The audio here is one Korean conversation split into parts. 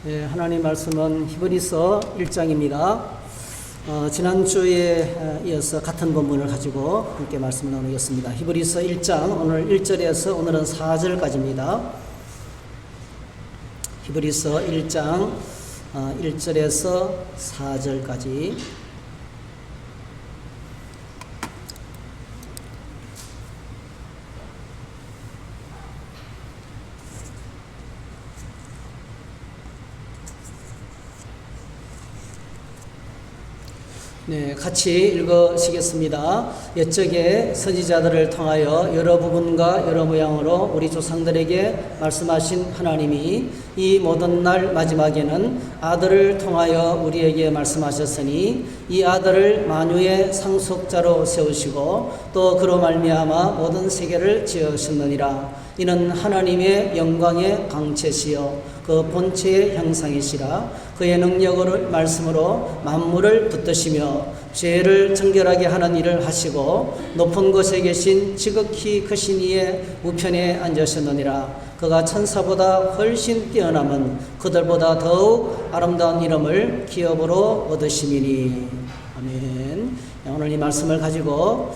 하나님 말씀은 히브리서 1장입니다. 지난주에 이어서 같은 본문을 가지고 함께 말씀을 나누겠습니다. 히브리서 1장 오늘 1절에서 오늘은 4절까지입니다. 히브리서 1장 1절에서 4절까지. 네, 같이 읽으시겠습니다. 옛적에 선지자들을 통하여 여러 부분과 여러 모양으로 우리 조상들에게 말씀하신 하나님이 이 모든 날 마지막에는 아들을 통하여 우리에게 말씀하셨으니 이 아들을 만유의 상속자로 세우시고 또 그로 말미암아 모든 세계를 지으셨느니라. 이는 하나님의 영광의 강체시여 그 본체의 형상이시라. 그의 능력을 말씀으로 만물을 붙드시며 죄를 정결하게 하는 일을 하시고 높은 곳에 계신 지극히 크신 이의 우편에 앉으셨느니라. 그가 천사보다 훨씬 뛰어남은 그들보다 더욱 아름다운 이름을 기업으로 얻으심이니. 아멘. 오늘 이 말씀을 가지고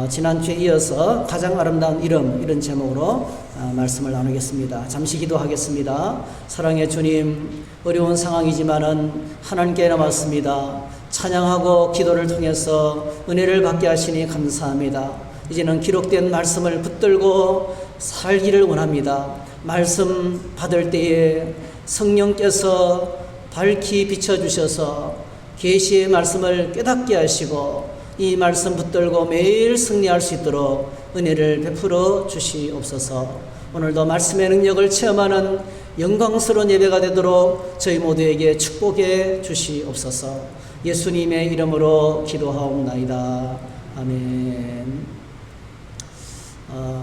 지난주에 이어서 가장 아름다운 이름, 이런 제목으로 말씀을 나누겠습니다. 잠시 기도하겠습니다. 사랑의 주님, 어려운 상황이지만은 하나님께 남았습니다. 찬양하고 기도를 통해서 은혜를 받게 하시니 감사합니다. 이제는 기록된 말씀을 붙들고 살기를 원합니다. 말씀 받을 때에 성령께서 밝히 비춰주셔서 계시의 말씀을 깨닫게 하시고 이 말씀 붙들고 매일 승리할 수 있도록 은혜를 베풀어 주시옵소서. 오늘도 말씀의 능력을 체험하는 영광스러운 예배가 되도록 저희 모두에게 축복해 주시옵소서. 예수님의 이름으로 기도하옵나이다. 아멘.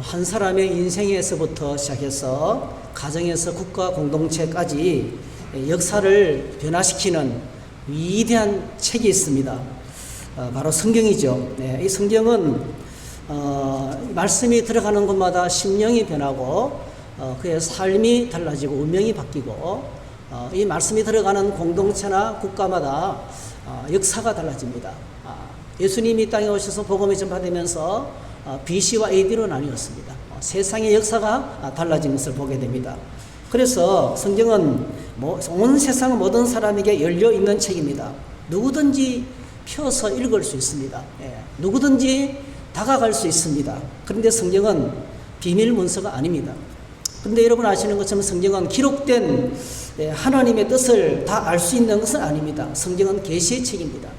한 사람의 인생에서부터 시작해서 가정에서 국가 공동체까지 역사를 변화시키는 위대한 책이 있습니다. 바로 성경이죠. 네, 이 성경은 말씀이 들어가는 곳마다 심령이 변하고 그의 삶이 달라지고 운명이 바뀌고 이 말씀이 들어가는 공동체나 국가마다 역사가 달라집니다. 예수님이 땅에 오셔서 복음을 전파되면서 BC와 AD로 나뉘었습니다. 세상의 역사가 달라진 것을 보게 됩니다. 그래서 성경은 온 세상 모든 사람에게 열려 있는 책입니다. 누구든지 펴서 읽을 수 있습니다. 누구든지 다가갈 수 있습니다. 그런데 성경은 비밀 문서가 아닙니다. 그런데 여러분 아시는 것처럼 성경은 기록된 하나님의 뜻을 다 알 수 있는 것은 아닙니다. 성경은 계시의 책입니다.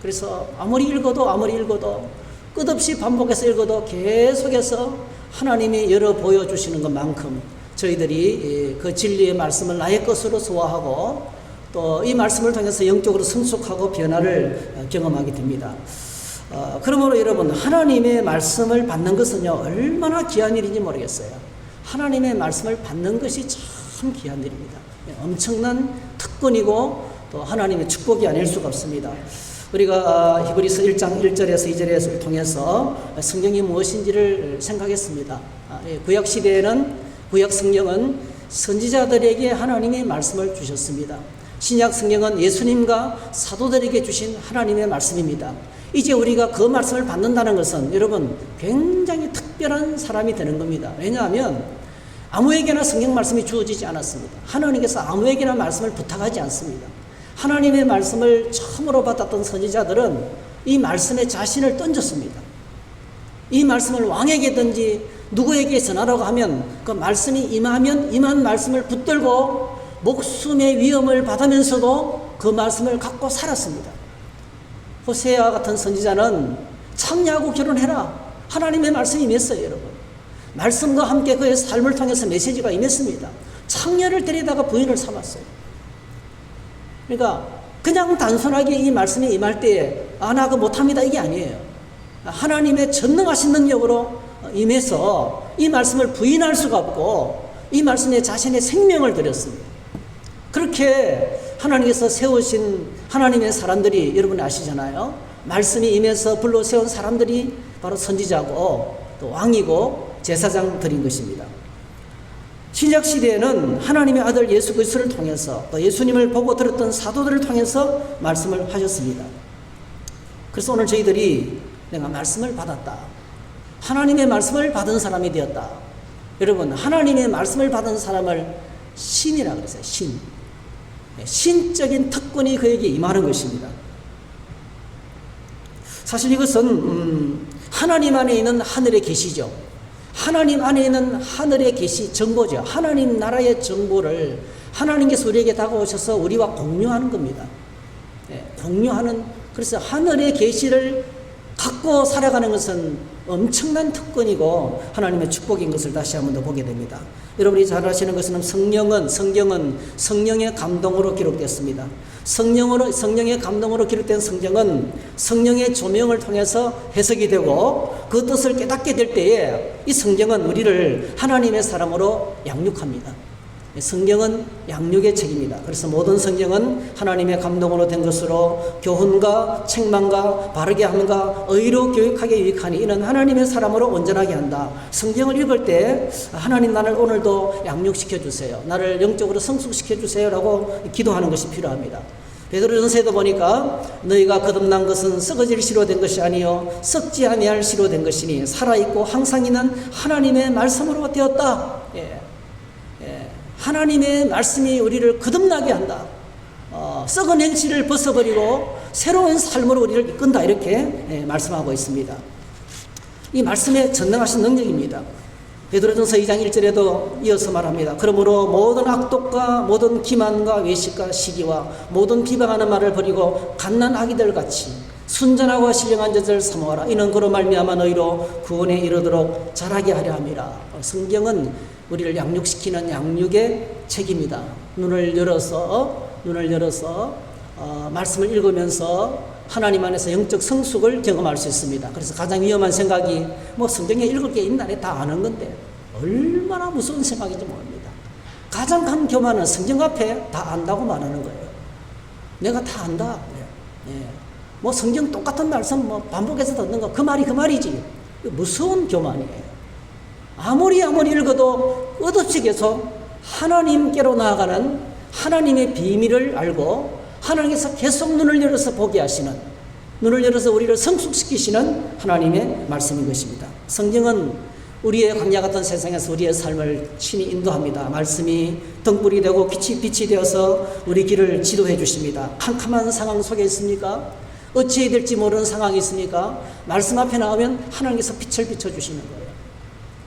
그래서 아무리 읽어도 끝없이 반복해서 읽어도 계속해서 하나님이 열어 보여주시는 것만큼 저희들이 그 진리의 말씀을 나의 것으로 소화하고 또 이 말씀을 통해서 영적으로 성숙하고 변화를 경험하게 됩니다. 그러므로 여러분, 하나님의 말씀을 받는 것은요, 얼마나 귀한 일인지 모르겠어요. 하나님의 말씀을 받는 것이 참 귀한 일입니다. 엄청난 특권이고 또 하나님의 축복이 아닐 수가 없습니다. 우리가 히브리서 1장 1절에서 2절을 통해서 성경이 무엇인지를 생각했습니다. 구약 시대에는, 구약 성경은 선지자들에게 하나님의 말씀을 주셨습니다. 신약 성경은 예수님과 사도들에게 주신 하나님의 말씀입니다. 이제 우리가 그 말씀을 받는다는 것은 여러분 굉장히 특별한 사람이 되는 겁니다. 왜냐하면 아무에게나 성경 말씀이 주어지지 않았습니다. 하나님께서 아무에게나 말씀을 부탁하지 않습니다. 하나님의 말씀을 처음으로 받았던 선지자들은 이 말씀에 자신을 던졌습니다. 이 말씀을 왕에게든지 누구에게 전하라고 하면 그 말씀이 임하면 임한 말씀을 붙들고 목숨의 위험을 받으면서도 그 말씀을 갖고 살았습니다. 호세아 같은 선지자는 창녀하고 결혼해라. 하나님의 말씀이 임했어요, 여러분. 말씀과 함께 그의 삶을 통해서 메시지가 임했습니다. 창녀를 데리다가 부인을 삼았어요. 그러니까 그냥 단순하게 이 말씀이 임할 때에 나 그거 못합니다 이게 아니에요. 하나님의 전능하신 능력으로 임해서 이 말씀을 부인할 수가 없고 이 말씀에 자신의 생명을 드렸습니다. 그렇게 하나님께서 세우신 하나님의 사람들이 여러분 아시잖아요. 말씀이 임해서 불러 세운 사람들이 바로 선지자고 또 왕이고 제사장들인 것입니다. 신약 시대에는 하나님의 아들 예수 그리스도를 통해서 또 예수님을 보고 들었던 사도들을 통해서 말씀을 하셨습니다. 그래서 오늘 저희들이 내가 말씀을 받았다, 하나님의 말씀을 받은 사람이 되었다. 여러분, 하나님의 말씀을 받은 사람을 신이라 그랬어요. 신적인 특권이 그에게 임하는 것입니다. 사실 이것은 하나님 안에 있는 하늘의 계시죠. 하나님 안에 있는 하늘의 계시, 정보죠. 하나님 나라의 정보를 하나님께서 우리에게 다가오셔서 우리와 공유하는 겁니다. 공유하는, 그래서 하늘의 계시를 갖고 살아가는 것은 엄청난 특권이고 하나님의 축복인 것을 다시 한 번 더 보게 됩니다. 여러분이 잘 아시는 것은 성경은 성령의 감동으로 기록됐습니다. 성령의 감동으로 기록된 성경은 성령의 조명을 통해서 해석이 되고 그 뜻을 깨닫게 될 때에 이 성경은 우리를 하나님의 사람으로 양육합니다. 성경은 양육의 책입니다. 그래서 모든 성경은 하나님의 감동으로 된 것으로 교훈과 책망과 바르게 함과 의로 교육하게 유익하니 이는 하나님의 사람으로 온전하게 한다. 성경을 읽을 때 하나님 나를 오늘도 양육시켜 주세요, 나를 영적으로 성숙시켜 주세요 라고 기도하는 것이 필요합니다. 베드로전서에도 보니까 너희가 거듭난 것은 썩어질 씨로 된 것이 아니요 썩지 아니할 씨로 된 것이니 살아있고 항상 있는 하나님의 말씀으로 되었다. 하나님의 말씀이 우리를 거듭나게 한다. 썩은 행실을 벗어버리고 새로운 삶으로 우리를 이끈다. 이렇게 말씀하고 있습니다. 이 말씀에 전능하신 능력입니다. 베드로전서 2장 1절에도 이어서 말합니다. 그러므로 모든 악독과 모든 기만과 외식과 시기와 모든 비방하는 말을 버리고 갓난 아기들 같이 순전하고 신령한 젖을 사모하라. 이는 그로 말미암아 너희로 구원에 이르도록 자라게 하려 함이라. 성경은 우리를 양육시키는 양육의 책입니다. 눈을 열어서 말씀을 읽으면서 하나님 안에서 영적 성숙을 경험할 수 있습니다. 그래서 가장 위험한 생각이 성경에 읽을 게 있나 다 아는 건데 얼마나 무서운 생각인지 모릅니다. 가장 큰 교만은 성경 앞에 다 안다고 말하는 거예요. 내가 다 안다. 성경 똑같은 말씀 반복해서 듣는 거 그 말이지. 무서운 교만이에요. 아무리 읽어도 끝없이 계속 하나님께로 나아가는 하나님의 비밀을 알고 하나님께서 계속 눈을 열어서 보게 하시는, 눈을 열어서 우리를 성숙시키시는 하나님의 말씀인 것입니다. 성경은 우리의 광야 같은 세상에서 우리의 삶을 친히 인도합니다. 말씀이 등불이 되고 빛이 되어서 우리 길을 지도해 주십니다. 캄캄한 상황 속에 있습니까? 어찌해야 될지 모르는 상황이 있습니까? 말씀 앞에 나오면 하나님께서 빛을 비춰주시는 거예요.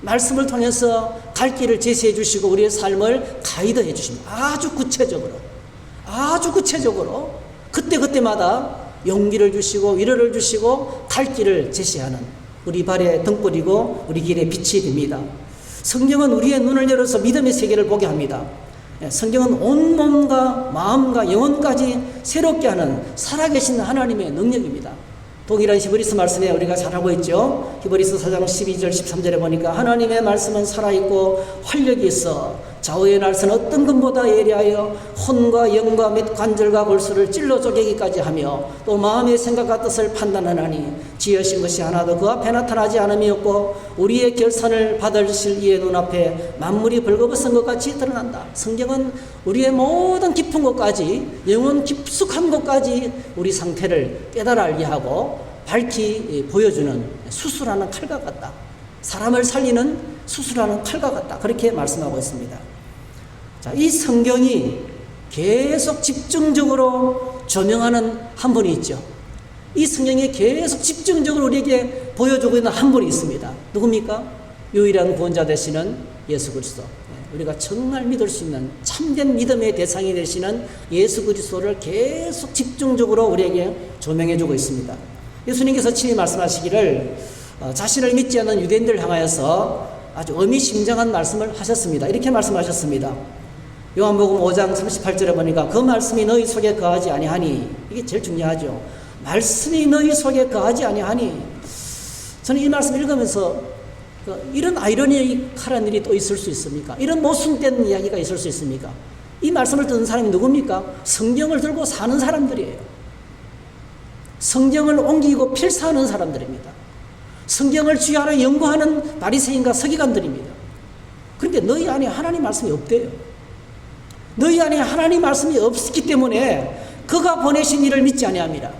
말씀을 통해서 갈 길을 제시해 주시고 우리의 삶을 가이드해 주십니다. 아주 구체적으로 그때마다 용기를 주시고 위로를 주시고 갈 길을 제시하는 우리 발의 등불이고 우리 길의 빛이 됩니다. 성경은 우리의 눈을 열어서 믿음의 세계를 보게 합니다. 성경은 온몸과 마음과 영혼까지 새롭게 하는 살아계신 하나님의 능력입니다. 동일한 히브리서 말씀에 우리가 잘 알고 있죠. 히브리서 4장 12절 13절에 보니까 하나님의 말씀은 살아있고 활력이 있어 좌우의 날선 어떤 것보다 예리하여 혼과 영과 및 관절과 골수를 찔러 쪼개기까지 하며 또 마음의 생각과 뜻을 판단하나니 지으신 것이 하나도 그 앞에 나타나지 않음이 없고 우리의 결산을 받으실 이의 눈앞에 만물이 벌거벗은 것 같이 드러난다. 성경은 우리의 모든 깊은 것까지, 영혼 깊숙한 것까지 우리 상태를 깨달아 알게 하고 밝히 보여주는 수술하는 칼과 같다. 사람을 살리는 수술하는 칼과 같다. 그렇게 말씀하고 있습니다. 자, 이 성경이 계속 집중적으로 조명하는 한 분이 있죠. 이 성경이 계속 집중적으로 우리에게 보여주고 있는 한 분이 있습니다. 누굽니까? 유일한 구원자 되시는 예수 그리스도. 우리가 정말 믿을 수 있는 참된 믿음의 대상이 되시는 예수 그리스도를 계속 집중적으로 우리에게 조명해주고 있습니다. 예수님께서 친히 말씀하시기를 자신을 믿지 않는 유대인들을 향하여서 아주 의미심장한 말씀을 하셨습니다. 이렇게 말씀하셨습니다. 요한복음 5장 38절에 보니까 그 말씀이 너희 속에 거하지 아니하니, 이게 제일 중요하죠. 말씀이 너희 속에 거하지 아니하니. 저는 이 말씀 읽으면서 이런 아이러니컬한 일이 또 있을 수 있습니까? 이런 모순된 이야기가 있을 수 있습니까? 이 말씀을 듣는 사람이 누굽니까? 성경을 들고 사는 사람들이에요. 성경을 옮기고 필사하는 사람들입니다. 성경을 주야로 연구하는 바리새인과 서기관들입니다. 그런데 너희 안에 하나님 말씀이 없대요. 너희 안에 하나님 말씀이 없기 때문에 그가 보내신 이를 믿지 아니합니다.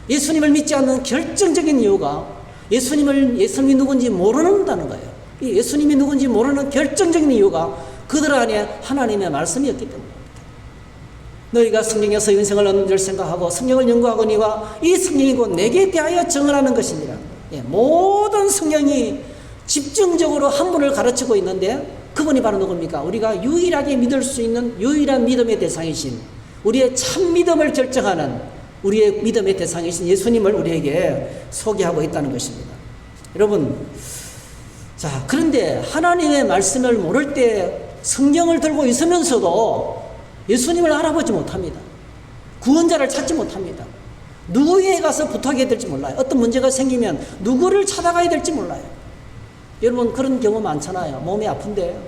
예수님을 믿지 않는 결정적인 이유가 예수님이 누군지 모르는다는 거예요. 이 예수님이 누군지 모르는 결정적인 이유가 그들 안에 하나님의 말씀이 없기 때문입니다. 너희가 성경에서 인생을 얻는 줄 생각하고 성경을 연구하거니와 이 성경이 곧 내게 대하여 증언하는 것입니다. 모든 성경이 집중적으로 한 분을 가르치고 있는데 그분이 바로 누굽니까? 우리가 유일하게 믿을 수 있는 유일한 믿음의 대상이신, 우리의 참 믿음을 결정하는 우리의 믿음의 대상이신 예수님을 우리에게 소개하고 있다는 것입니다. 여러분, 자, 그런데 하나님의 말씀을 모를 때 성경을 들고 있으면서도 예수님을 알아보지 못합니다. 구원자를 찾지 못합니다. 누구에게 가서 부탁해야 될지 몰라요. 어떤 문제가 생기면 누구를 찾아가야 될지 몰라요. 여러분, 그런 경우 많잖아요. 몸이 아픈데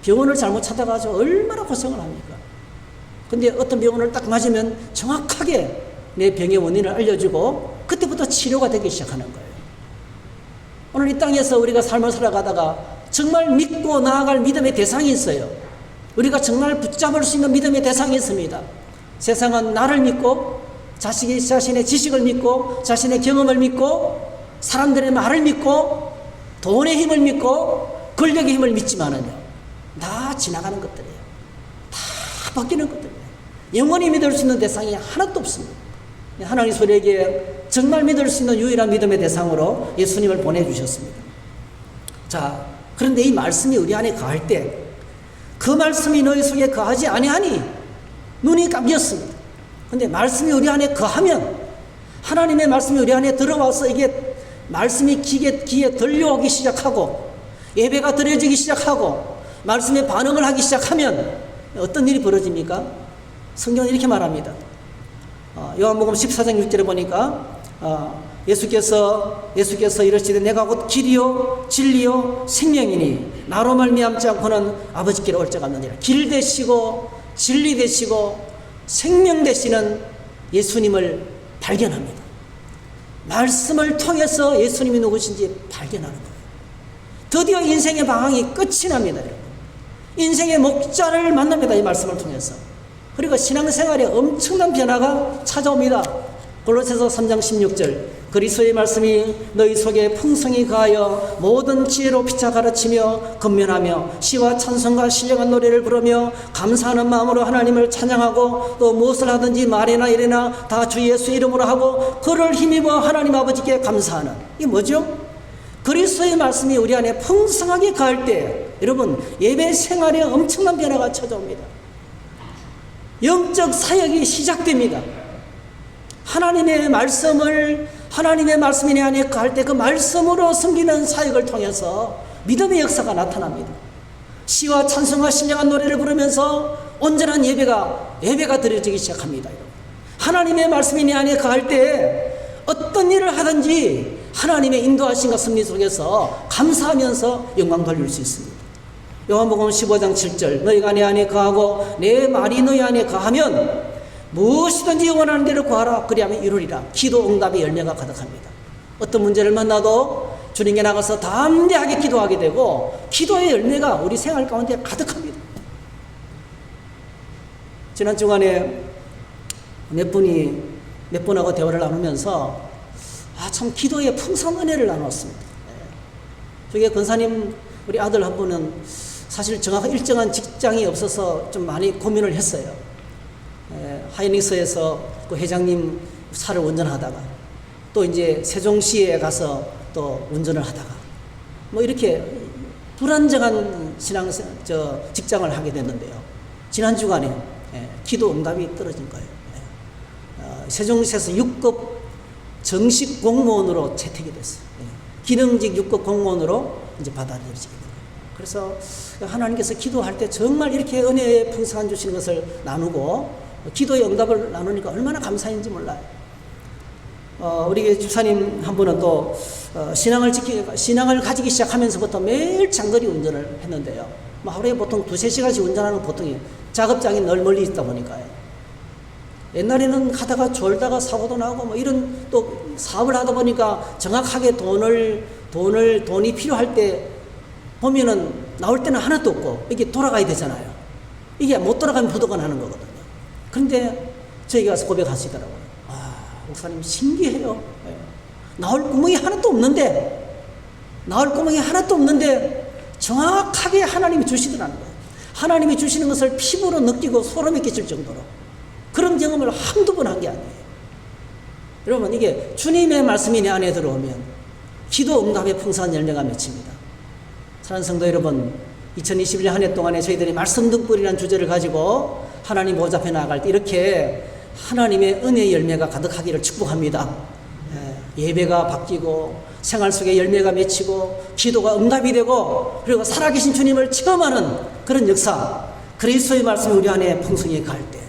병원을 잘못 찾아가서 얼마나 고생을 합니까? 근데 어떤 병원을 딱 맞으면 정확하게 내 병의 원인을 알려주고 그때부터 치료가 되기 시작하는 거예요. 오늘 이 땅에서 우리가 삶을 살아가다가 정말 믿고 나아갈 믿음의 대상이 있어요. 우리가 정말 붙잡을 수 있는 믿음의 대상이 있습니다. 세상은 나를 믿고 자신의 지식을 믿고 자신의 경험을 믿고 사람들의 말을 믿고 돈의 힘을 믿고 권력의 힘을 믿지만은요, 다 지나가는 것들이에요. 다 바뀌는 것들이에요. 영원히 믿을 수 있는 대상이 하나도 없습니다. 하나님 소리에게 정말 믿을 수 있는 유일한 믿음의 대상으로 예수님을 보내주셨습니다. 자, 그런데 이 말씀이 우리 안에 거할 때 그 말씀이 너희 속에 거하지 아니하니 눈이 감겼습니다. 근데 말씀이 우리 안에 거하면, 하나님의 말씀이 우리 안에 들어와서 이게 말씀이 귀에 들려오기 시작하고 예배가 드려지기 시작하고 말씀에 반응을 하기 시작하면 어떤 일이 벌어집니까? 성경은 이렇게 말합니다. 요한복음 14장 6절에 보니까 예수께서 이르시되 내가 곧 길이요 진리요 생명이니 나로 말미암지 않고는 아버지께로 올 자가 없느니라. 길 되시고 진리 되시고 생명 되시는 예수님을 발견합니다. 말씀을 통해서 예수님이 누구신지 발견하는 거예요. 드디어 인생의 방황이 끝이 납니다. 여러분. 인생의 목자를 만납니다. 이 말씀을 통해서. 그리고 신앙생활에 엄청난 변화가 찾아옵니다. 골로새서 3장 16절 그리스도의 말씀이 너희 속에 풍성히 가하여 모든 지혜로 피차 가르치며 건면하며 시와 찬송과 신령한 노래를 부르며 감사하는 마음으로 하나님을 찬양하고 또 무엇을 하든지 말이나 이래나 다 주 예수 이름으로 하고 그를 힘입어 하나님 아버지께 감사하는, 이게 뭐죠? 그리스도의 말씀이 우리 안에 풍성하게 가할 때 여러분 예배 생활에 엄청난 변화가 찾아옵니다. 영적 사역이 시작됩니다. 하나님의 말씀이 내 안에 가할 때 그 말씀으로 섬기는 사역을 통해서 믿음의 역사가 나타납니다. 시와 찬송과 신령한 노래를 부르면서 온전한 예배가 드려지기 시작합니다. 하나님의 말씀이 내 안에 가할 때 어떤 일을 하든지 하나님의 인도하심과 섭리 속에서 감사하면서 영광 돌릴 수 있습니다. 요한복음 15장 7절 너희가 내 안에 거하고 내 말이 너희 안에 거하면 무엇이든지 원하는 대로 구하라 그리하면 이루리라. 기도 응답의 열매가 가득합니다. 어떤 문제를 만나도 주님께 나가서 담대하게 기도하게 되고 기도의 열매가 우리 생활 가운데 가득합니다. 지난 주간에 몇 분하고 대화를 나누면서 참 기도의 풍성한 은혜를 나눴습니다. 저기 권사님 우리 아들 한 분은 사실 정확한 일정한 직장이 없어서 좀 많이 고민을 했어요. 하이닉스에서 그 회장님 차를 운전하다가 또 이제 세종시에 가서 또 운전을 하다가 뭐 이렇게 불안정한 직장을 하게 됐는데요. 지난 주간에 기도 응답이 떨어진 거예요. 세종시에서 6급 정식 공무원으로 채택이 됐어요. 기능직 6급 공무원으로 이제 받아들여지게 돼요. 그래서 하나님께서 기도할 때 정말 이렇게 은혜의 풍성한 주시는 것을 나누고 기도의 응답을 나누니까 얼마나 감사한지 몰라요. 우리 집사님 한 분은 또 신앙을 가지기 시작하면서부터 매일 장거리 운전을 했는데요. 하루에 보통 2-3시간씩 운전하는 거 보통이에요. 작업장이 늘 멀리 있다 보니까요. 옛날에는 가다가 졸다가 사고도 나고 뭐 이런 또 사업을 하다 보니까 정확하게 돈이 필요할 때 보면은 나올 때는 하나도 없고 이게 돌아가야 되잖아요. 이게 못 돌아가면 부도가 나는 거거든요. 그런데 저희가 가서 고백하시더라고요. 아, 목사님 신기해요. 나올 구멍이 하나도 없는데 정확하게 하나님이 주시더라는 거예요. 하나님이 주시는 것을 피부로 느끼고 소름이 끼칠 정도로 그런 경험을 한두 번 한 게 아니에요. 여러분, 이게 주님의 말씀이 내 안에 들어오면 기도 응답의 풍성한 열매가 맺힙니다. 사랑하는 성도 여러분, 2021년 한 해 동안에 저희들이 말씀 등불이라는 주제를 가지고 하나님 보좌 앞에 나아갈 때 이렇게 하나님의 은혜의 열매가 가득하기를 축복합니다. 예배가 바뀌고 생활 속에 열매가 맺히고 기도가 응답이 되고 그리고 살아계신 주님을 체험하는 그런 역사, 그리스도의 말씀이 우리 안에 풍성히 갈 때,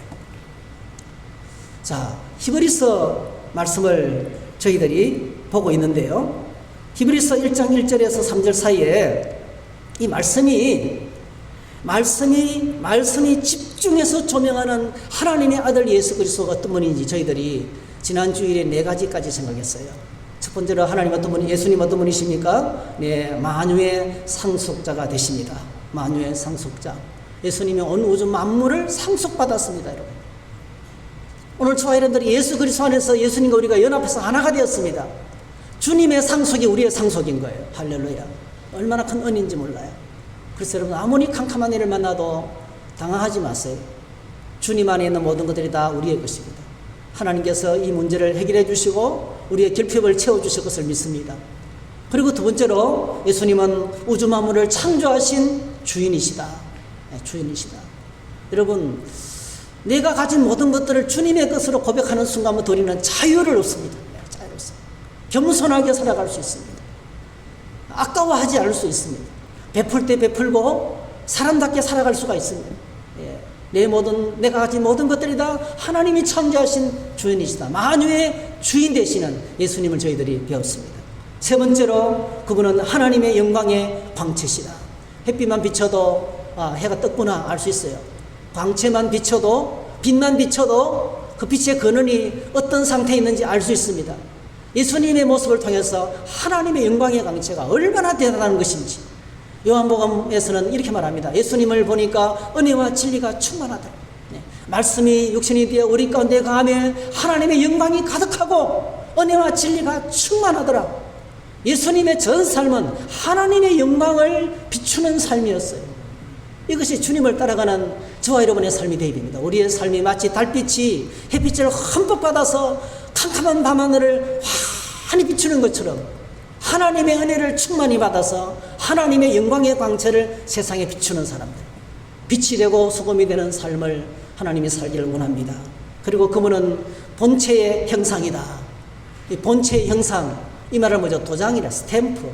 자, 히브리서 말씀을 저희들이 보고 있는데요. 히브리서 1장 1절에서 3절 사이에 이 말씀이 집중해서 조명하는 하나님의 아들 예수 그리스도가 어떤 분인지 저희들이 지난 주일에 4가지까지 생각했어요. 첫 번째로 하나님 어떤 분이, 예수님 어떤 분이십니까? 네, 만유의 상속자가 되십니다. 만유의 상속자. 예수님이 온 우주 만물을 상속받았습니다, 여러분. 오늘 저와 여러분들이 예수 그리스도 안에서 예수님과 우리가 연합해서 하나가 되었습니다. 주님의 상속이 우리의 상속인 거예요. 할렐루야. 얼마나 큰 은인지 몰라요. 그래서 여러분, 아무리 캄캄한 일을 만나도 당황하지 마세요. 주님 안에 있는 모든 것들이 다 우리의 것입니다. 하나님께서 이 문제를 해결해 주시고 우리의 결핍을 채워주실 것을 믿습니다. 그리고 두 번째로 예수님은 우주 만물을 창조하신 주인이시다. 네, 주인이시다. 여러분, 내가 가진 모든 것들을 주님의 것으로 고백하는 순간부터 우리는 자유를 얻습니다. 네, 자유를 얻습니다. 겸손하게 살아갈 수 있습니다. 아까워하지 않을 수 있습니다. 베풀 때 베풀고 사람답게 살아갈 수가 있습니다. 내가 가진 모든 것들이 다 하나님이 창조하신 주인이시다. 만유의 주인 되시는 예수님을 저희들이 배웠습니다. 세 번째로 그분은 하나님의 영광의 광채시다. 햇빛만 비춰도 해가 떴구나 알 수 있어요. 광채만 비춰도, 빛만 비춰도 그 빛의 근원이 어떤 상태에 있는지 알 수 있습니다. 예수님의 모습을 통해서 하나님의 영광의 광채가 얼마나 대단한 것인지 요한복음에서는 이렇게 말합니다. 예수님을 보니까 은혜와 진리가 충만하다. 네. 말씀이 육신이 되어 우리 가운데 가하며 하나님의 영광이 가득하고 은혜와 진리가 충만하더라. 예수님의 전 삶은 하나님의 영광을 비추는 삶이었어요. 이것이 주님을 따라가는 저와 여러분의 삶이 되어야 됩니다. 우리의 삶이 마치 달빛이 햇빛을 흠뻑 받아서 캄캄한 밤하늘을 환히 비추는 것처럼 하나님의 은혜를 충만히 받아서 하나님의 영광의 광채를 세상에 비추는 사람들, 빛이 되고 소금이 되는 삶을 하나님이 살기를 원합니다. 그리고 그분은 본체의 형상이다. 이 본체의 형상, 이 말은 뭐죠? 도장이라, 스탬프.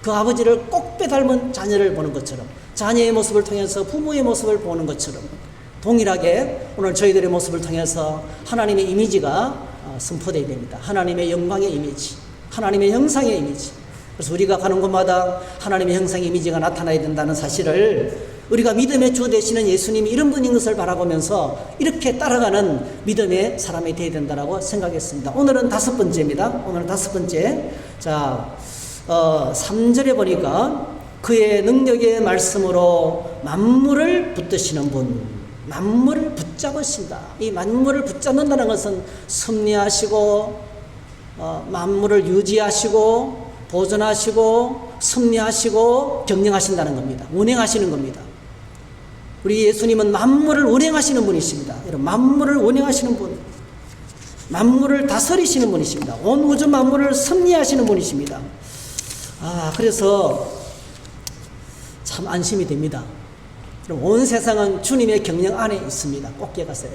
그 아버지를 꼭 빼닮은 자녀를 보는 것처럼, 자녀의 모습을 통해서 부모의 모습을 보는 것처럼 동일하게 오늘 저희들의 모습을 통해서 하나님의 이미지가 선포되어야 됩니다. 하나님의 영광의 이미지, 하나님의 형상의 이미지. 그래서 우리가 가는 곳마다 하나님의 형상의 이미지가 나타나야 된다는 사실을 우리가 믿음의 주 되시는 예수님이 이런 분인 것을 바라보면서 이렇게 따라가는 믿음의 사람이 되어야 된다고 생각했습니다. 오늘은 5번째입니다. 오늘은 5번째. 자, 3절에 보니까 그의 능력의 말씀으로 만물을 붙드시는 분, 만물을 붙잡으신다. 이 만물을 붙잡는다는 것은 섭리하시고 만물을 유지하시고 보존하시고 섭리하시고 경영하신다는 겁니다. 운행하시는 겁니다. 우리 예수님은 만물을 운행하시는 분이십니다. 여러분, 만물을 운행하시는 분, 만물을 다스리시는 분이십니다. 온 우주 만물을 섭리하시는 분이십니다. 그래서 참 안심이 됩니다. 온 세상은 주님의 경영 안에 있습니다. 꼭 기억하세요.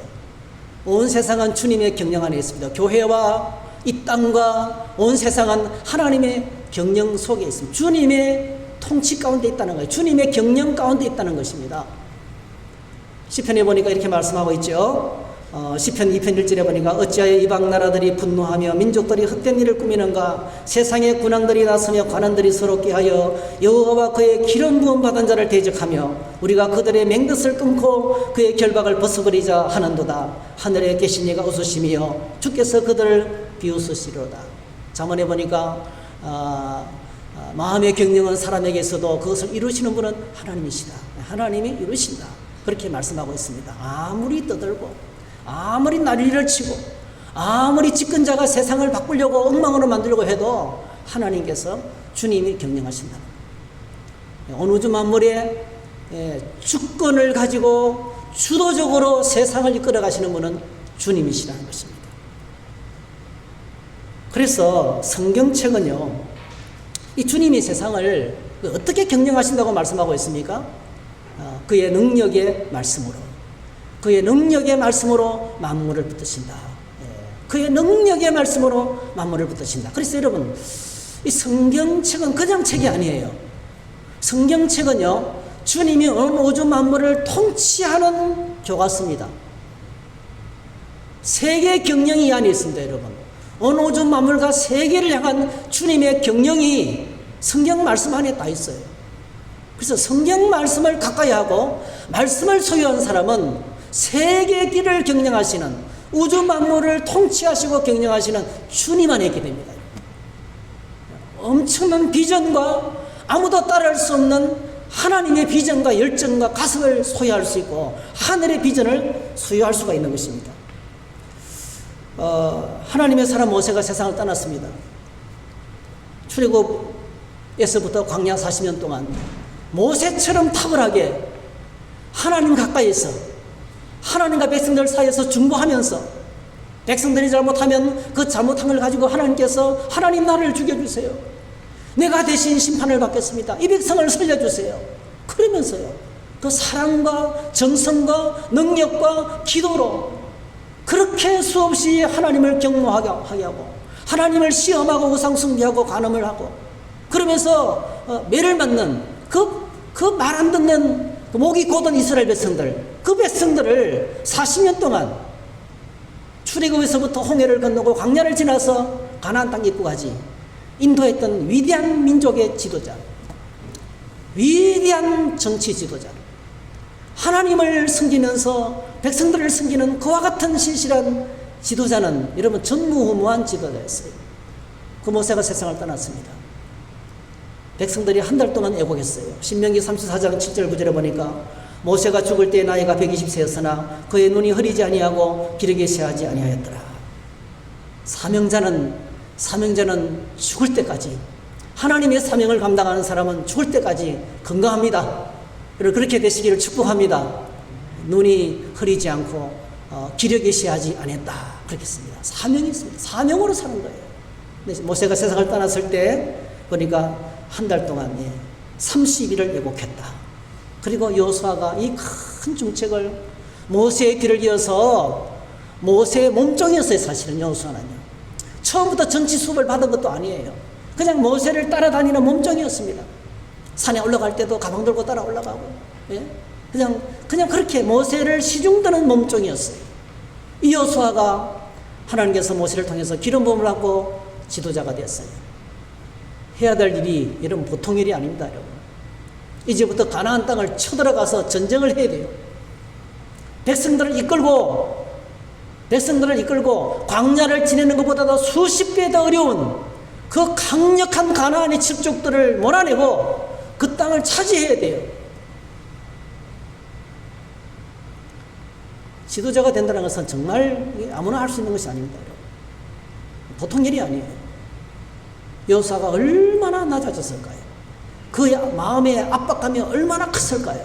온 세상은 주님의 경영 안에 있습니다. 교회와 이 땅과 온 세상은 하나님의 경영 속에 있습니다. 주님의 통치 가운데 있다는 거예요. 주님의 경영 가운데 있다는 것입니다. 시편에 보니까 이렇게 말씀하고 있죠. 시편 2편 1절에 보니까 어찌하여 이방 나라들이 분노하며 민족들이 헛된 일을 꾸미는가. 세상의 군왕들이 나서며 관원들이 서럽게 하여 여호와와 그의 기름 부음 받은 자를 대적하며 우리가 그들의 맹것을 끊고 그의 결박을 벗어버리자 하는도다. 하늘에 계신 이가 웃으시며 주께서 그들을 비웃으시리로다. 잠언에 보니까 마음의 경영은 사람에게 있어도 그것을 이루시는 분은 하나님이시다. 하나님이 이루신다. 그렇게 말씀하고 있습니다. 아무리 떠들고 아무리 난리를 치고 아무리 집권자가 세상을 바꾸려고 엉망으로 만들려고 해도 하나님께서 주님이 경영하신다. 온 우주 만물의 주권을 가지고 주도적으로 세상을 이끌어 가시는 분은 주님이시라는 것입니다. 그래서 성경책은요, 이 주님이 세상을 어떻게 경영하신다고 말씀하고 있습니까? 그의 능력의 말씀으로, 그의 능력의 말씀으로 만물을 붙드신다. 그의 능력의 말씀으로 만물을 붙드신다. 그래서 여러분, 이 성경책은 그냥 책이 아니에요. 성경책은요, 주님이 온 우주 만물을 통치하는 교과서입니다. 세계 경영이 이 안에 있습니다, 여러분. 온 우주 만물과 세계를 향한 주님의 경영이 성경 말씀 안에 다 있어요. 그래서 성경 말씀을 가까이 하고 말씀을 소유한 사람은 세계 길을 경영하시는, 우주 만물을 통치하시고 경영하시는 주님 안에 있게 됩니다. 엄청난 비전과 아무도 따라할 수 없는 하나님의 비전과 열정과 가슴을 소유할 수 있고 하늘의 비전을 소유할 수가 있는 것입니다. 하나님의 사람 모세가 세상을 떠났습니다. 출애굽에서부터 광야 40년 동안 모세처럼 탁월하게 하나님 가까이서 하나님과 백성들 사이에서 중보하면서 백성들이 잘못하면 그 잘못한 걸 가지고 하나님께서 하나님 나를 죽여주세요. 내가 대신 심판을 받겠습니다. 이 백성을 살려주세요. 그러면서요, 그 사랑과 정성과 능력과 기도로 그렇게 수없이 하나님을 경노하게 하고 하나님을 시험하고 우상 숭배하고 간음을 하고 그러면서 매를 맞는 그 말 안 듣는 목이 곧은 이스라엘 백성들, 그 백성들을 40년 동안 출애굽에서부터 홍해를 건너고 광야를 지나서 가나안 땅 입구까지 인도했던 위대한 민족의 지도자, 위대한 정치 지도자, 하나님을 섬기면서 백성들을 섬기는 그와 같은 신실한 지도자는 여러분 전무후무한 지도자였어요. 그 모세가 세상을 떠났습니다. 백성들이 한 달 동안 애곡했어요. 신명기 34장 7절 9절에 보니까 모세가 죽을 때 나이가 120세였으나 그의 눈이 흐리지 아니하고 기력이 쇠하지 아니하였더라. 사명자는 죽을 때까지, 하나님의 사명을 감당하는 사람은 죽을 때까지 건강합니다. 그렇게 되시기를 축복합니다. 눈이 흐리지 않고 기력이 쇠하지 않았다. 그렇게 씁니다. 사명이 있습니다. 사명으로 사는 거예요. 모세가 세상을 떠났을 때 보니까 한 달 동안 30일을 애곡했다. 그리고 여호수아가 이 큰 중책을 모세의 길을 이어서 모세의 몸종이었어요. 사실은 여호수아는요. 처음부터 정치 수업을 받은 것도 아니에요. 그냥 모세를 따라다니는 몸종이었습니다. 산에 올라갈 때도 가방 들고 따라 올라가고, 그냥 그렇게 모세를 시중드는 몸종이었어요. 이 여호수아가 하나님께서 모세를 통해서 기름 부음을 받고 지도자가 되었어요. 해야 될 일이 여러분 보통 일이 아닙니다, 여러분. 이제부터 가나안 땅을 쳐들어가서 전쟁을 해야 돼요. 백성들을 이끌고 광야를 지내는 것보다도 수십 배 더 어려운 그 강력한 가나안의 칠족들을 몰아내고 그 땅을 차지해야 돼요. 지도자가 된다는 것은 정말 아무나 할 수 있는 것이 아닙니다, 여러분. 보통 일이 아니에요. 여호수아가 얼마나 낮아졌을까요? 그의 마음의 압박감이 얼마나 컸을까요?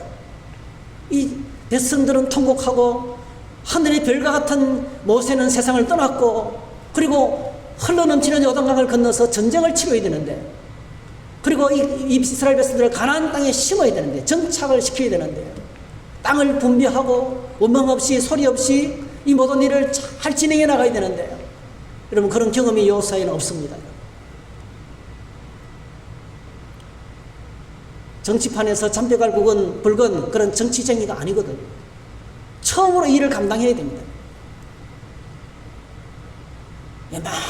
이 백성들은 통곡하고 하늘의 별과 같은 모세는 세상을 떠났고 그리고 흘러넘치는 요단강을 건너서 전쟁을 치러야 되는데 그리고 이 이스라엘 백성들을 가나안 땅에 심어야 되는데 정착을 시켜야 되는데 땅을 분비하고 원망 없이 소리 없이 이 모든 일을 잘 진행해 나가야 되는데 여러분 그런 경험이 여호수아에는 없습니다. 정치판에서 잔뼈갈 붉은 그런 정치쟁이가 아니거든요. 처음으로 일을 감당해야 됩니다.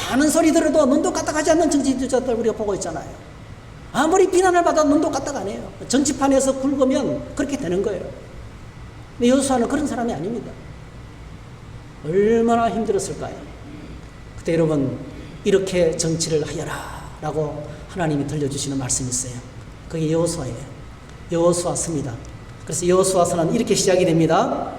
많은 소리 들어도 눈도 까딱하지 않는 정치지도자들 우리가 보고 있잖아요. 아무리 비난을 받아도 눈도 까딱 안 해요. 정치판에서 굵으면 그렇게 되는 거예요. 근데 여호수아는 그런 사람이 아닙니다. 얼마나 힘들었을까요? 그때 여러분 이렇게 정치를 하여라. 라고 하나님이 들려주시는 말씀이 있어요. 그게 여호수아예요. 여호수아서입니다. 그래서 여호수아서는 이렇게 시작이 됩니다.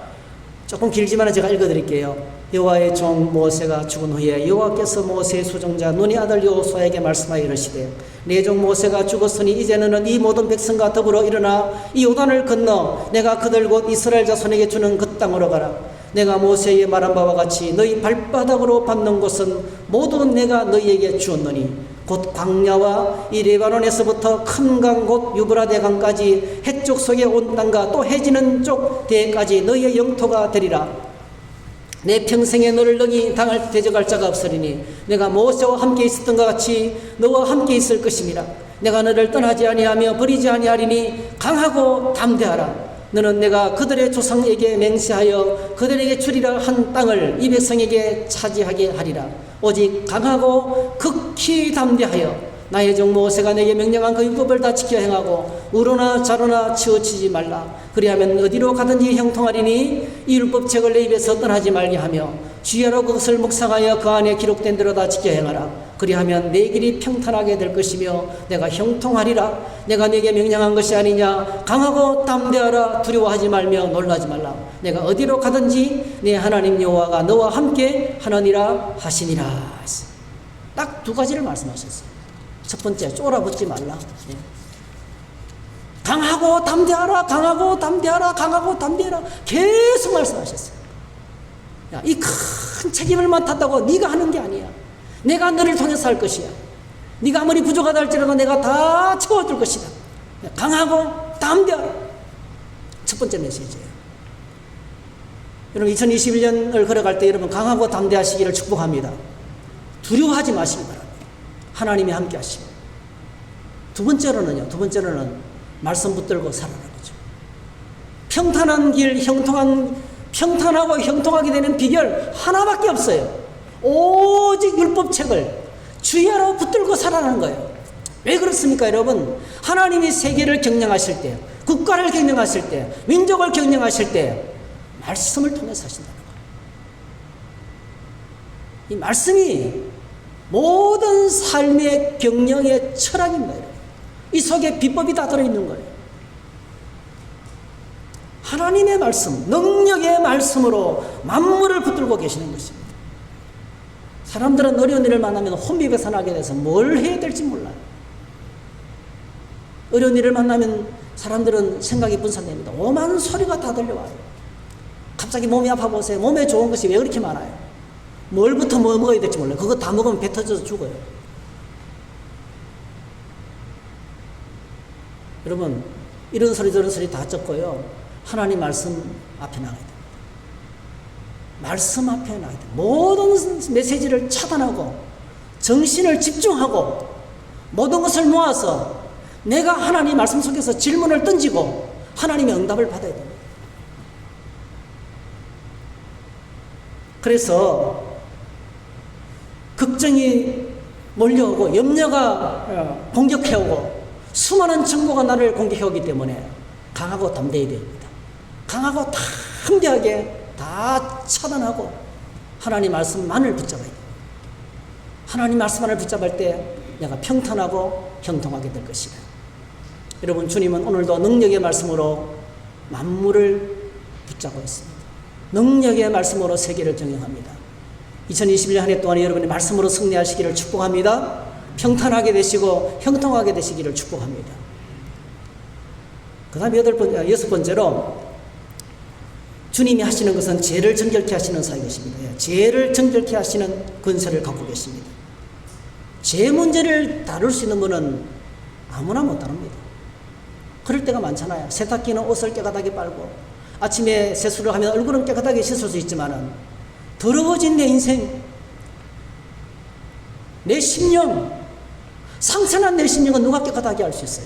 조금 길지만 제가 읽어드릴게요. 여호와의 종 모세가 죽은 후에 여호와께서 모세의 수종자 눈의 아들 여호수아에게 말씀하여 이르시되 내 종 모세가 죽었으니 이제는 이 모든 백성과 더불어 일어나 이 요단을 건너 내가 그들 곧 이스라엘 자손에게 주는 그 땅으로 가라. 내가 모세의 말한 바와 같이 너희 발바닥으로 밟는 곳은 모두 내가 너희에게 주었노니 곧 광야와 이 레바논에서부터 큰 강 곧 유브라데 강까지 해쪽 속에 온 땅과 또 해지는 쪽 대까지 너희의 영토가 되리라. 내 평생에 너를 능히 당할 대적할 자가 없으리니 내가 모세와 함께 있었던 것 같이 너와 함께 있을 것임이라. 내가 너를 떠나지 아니하며 버리지 아니하리니 강하고 담대하라. 너는 내가 그들의 조상에게 맹세하여 그들에게 주리라 한 땅을 이 백성에게 차지하게 하리라. 오직 강하고 극히 담대하여 나의 종 모세가 내게 명령한 그 율법을 다 지켜 행하고 우로나 좌로나 치우치지 말라. 그리하면 어디로 가든지 형통하리니 이 율법책을 내 입에서 떠나지 말게 하며 주야로 그것을 묵상하여 그 안에 기록된 대로 다 지켜 행하라. 그리하면 내 길이 평탄하게 될 것이며 내가 형통하리라. 내가 네게 명령한 것이 아니냐. 강하고 담대하라. 두려워하지 말며 놀라지 말라. 내가 어디로 가든지 네 하나님 여호와가 너와 함께 하느니라 하시니라. 딱 두 가지를 말씀하셨어요. 첫 번째, 쫄아붙지 말라. 강하고 담대하라. 강하고 담대하라. 강하고 담대하라. 계속 말씀하셨어요. 이 큰 책임을 맡았다고 네가 하는 게 아니야. 내가 너를 통해서 할 것이야. 네가 아무리 부족하다 할지라도 내가 다 채워줄 것이다. 강하고 담대하라. 첫 번째 메시지예요. 여러분 2021년을 걸어갈 때 여러분 강하고 담대하시기를 축복합니다. 두려워하지 마시기 바랍니다. 하나님이 함께 하시고. 두 번째로는 말씀 붙들고 살아가는 거죠. 평탄한 길, 평탄하고 형통하게 되는 비결 하나밖에 없어요. 오직 율법책을 주야로 붙들고 살아가는 거예요. 왜 그렇습니까, 여러분? 하나님이 세계를 경영하실 때, 국가를 경영하실 때, 민족을 경영하실 때 말씀을 통해서 하신다는 거예요. 이 말씀이 모든 삶의 경영의 철학입니다. 이 속에 비법이 다 들어있는 거예요. 하나님의 말씀, 능력의 말씀으로 만물을 붙들고 계시는 것입니다. 사람들은 어려운 일을 만나면 혼비백산하게 돼서 뭘 해야 될지 몰라요. 어려운 일을 만나면 사람들은 생각이 분산됩니다. 오만 소리가 다 들려와요. 갑자기 몸이 아파 보세요. 몸에 좋은 것이 왜 그렇게 많아요? 뭘부터 뭐 먹어야 될지 몰라요. 그거 다 먹으면 배 터져서 죽어요. 여러분, 이런 소리 저런 소리 다 적고요. 하나님 말씀 앞에 나가야 됩니다. 말씀 앞에 나가야 됩니다. 모든 메시지를 차단하고 정신을 집중하고 모든 것을 모아서 내가 하나님 말씀 속에서 질문을 던지고 하나님의 응답을 받아야 됩니다. 그래서 걱정이 몰려오고 염려가 공격해오고 수많은 정보가 나를 공격해오기 때문에 강하고 담대해야 됩니다. 강하고 담대하게 다 차단하고 하나님 말씀만을 붙잡아야 됩니다. 하나님 말씀만을 붙잡을 때 내가 평탄하고 형통하게 될 것이다. 여러분, 주님은 오늘도 능력의 말씀으로 만물을 붙잡고 있습니다. 능력의 말씀으로 세계를 정형합니다. 2021년 한 해 동안 여러분이 말씀으로 승리하시기를 축복합니다. 평탄하게 되시고 형통하게 되시기를 축복합니다. 그 다음에 여섯 번째로 주님이 하시는 것은 죄를 정결케 하시는 사역이십니다. 죄를 정결케 하시는 권세를 갖고 계십니다. 죄 문제를 다룰 수 있는 분은 아무나 못 다룹니다. 그럴 때가 많잖아요. 세탁기는 옷을 깨끗하게 빨고 아침에 세수를 하면 얼굴은 깨끗하게 씻을 수 있지만은 더러워진 내 인생, 내 심령, 상처난 내 심령은 누가 깨끗하게 할 수 있어요?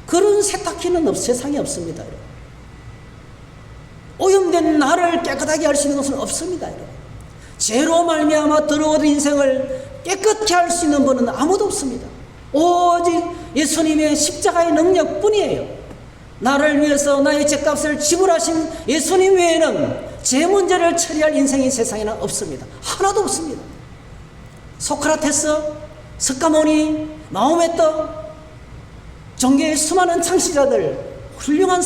그런 세탁기는 세상에 없습니다. 여러분. 오염된 나를 깨끗하게 할 수 있는 것은 없습니다. 여러분. 죄로 말미암아 더러워진 인생을 깨끗게 할 수 있는 분은 아무도 없습니다. 오직 예수님의 십자가의 능력뿐이에요. 나를 위해서 나의 죄값을 지불하신 예수님 외에는 죄 문제를 처리할 인생이 세상에는 없습니다. 하나도 없습니다. 소크라테스, 석가모니, 마호메트, 종교의 수많은 창시자들, 훌륭한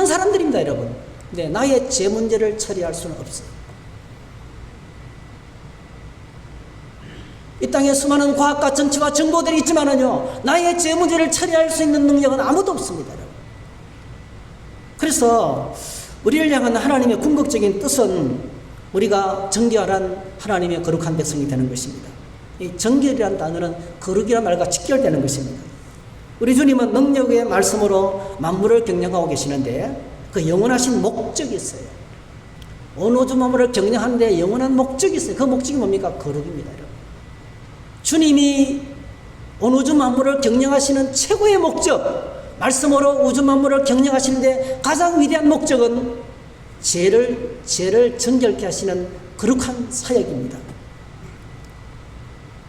사람들입니다, 여러분. 근데 나의 죄 문제를 처리할 수는 없어요. 이 땅에 수많은 과학과 정치와 정보들이 있지만은요, 나의 죄 문제를 처리할 수 있는 능력은 아무도 없습니다, 여러분. 그래서 우리를 향한 하나님의 궁극적인 뜻은 우리가 정결한 하나님의 거룩한 백성이 되는 것입니다. 이 정결이라는 단어는 거룩이라는 말과 직결되는 것입니다. 우리 주님은 능력의 말씀으로 만물을 경영하고 계시는데 그 영원하신 목적이 있어요. 온 우주 만물을 경영하는데 영원한 목적이 있어요. 그 목적이 뭡니까? 거룩입니다, 여러분. 주님이 온 우주 만물을 경영하시는 최고의 목적, 말씀으로 우주 만물을 경영하시는데 가장 위대한 목적은 죄를 정결케 하시는 거룩한 사역입니다.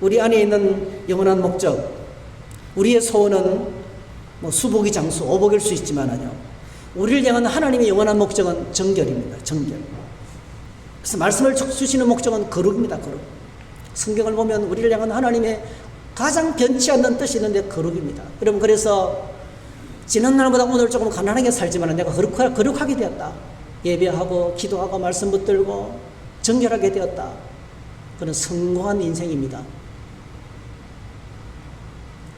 우리 안에 있는 영원한 목적, 우리의 소원은 뭐 수복이 장수, 오복일 수 있지만요, 우리를 향한 하나님의 영원한 목적은 정결입니다. 정결. 그래서 말씀을 주시는 목적은 거룩입니다. 거룩. 성경을 보면 우리를 향한 하나님의 가장 변치 않는 뜻이 있는데 거룩입니다. 여러분, 그래서 지난 날보다 오늘 조금 가난하게 살지만 내가 거룩하게 되었다. 예배하고 기도하고 말씀 붙들고 정결하게 되었다. 그런 성공한 인생입니다.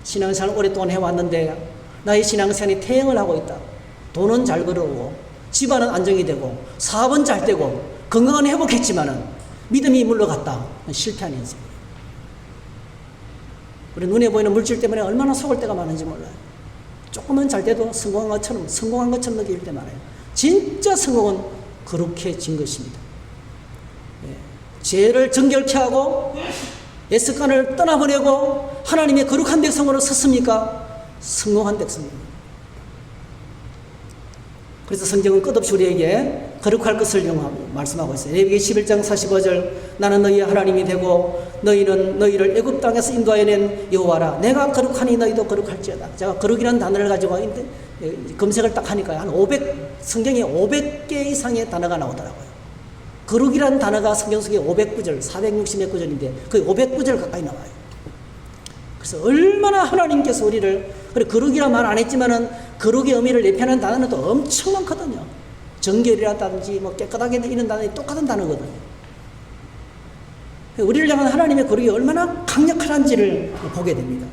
신앙생활을 오랫동안 해왔는데 나의 신앙생활이 퇴행을 하고 있다. 돈은 잘 벌어오고 집안은 안정이 되고 사업은 잘 되고 건강은 회복했지만은 믿음이 물러갔다. 실패한 인생. 우리 눈에 보이는 물질 때문에 얼마나 속을 때가 많은지 몰라요. 조금은 잘 돼도 성공한 것처럼 느낄 때 많아요. 진짜 성공은 거룩해진 것입니다. 죄를 정결케 하고 옛 습관을 떠나보내고 하나님의 거룩한 백성으로 섰습니까? 성공한 백성입니다. 그래서 성경은 끝없이 우리에게 거룩할 것을 말씀하고 있어요. 레위기 11장 45절, 나는 너희의 하나님이 되고 너희는 너희를 애굽 땅에서 인도하여낸 여호와라. 내가 거룩하니 너희도 거룩할지어다. 제가 거룩이라는 단어를 가지고 검색을 딱 하니까 성경에 500개 이상의 단어가 나오더라고요. 거룩이라는 단어가 성경 속에 500구절, 460몇 구절인데 거의 500구절 가까이 나와요. 그래서 얼마나 하나님께서 우리를, 그래 거룩이라 말 안 했지만은 거룩의 의미를 내표하는 단어는 또 엄청 많거든요. 정결이라든지 뭐 깨끗하게 이런 단어는 똑같은 단어거든요. 우리를 향한 하나님의 거룩이 얼마나 강력한지를 보게 됩니다.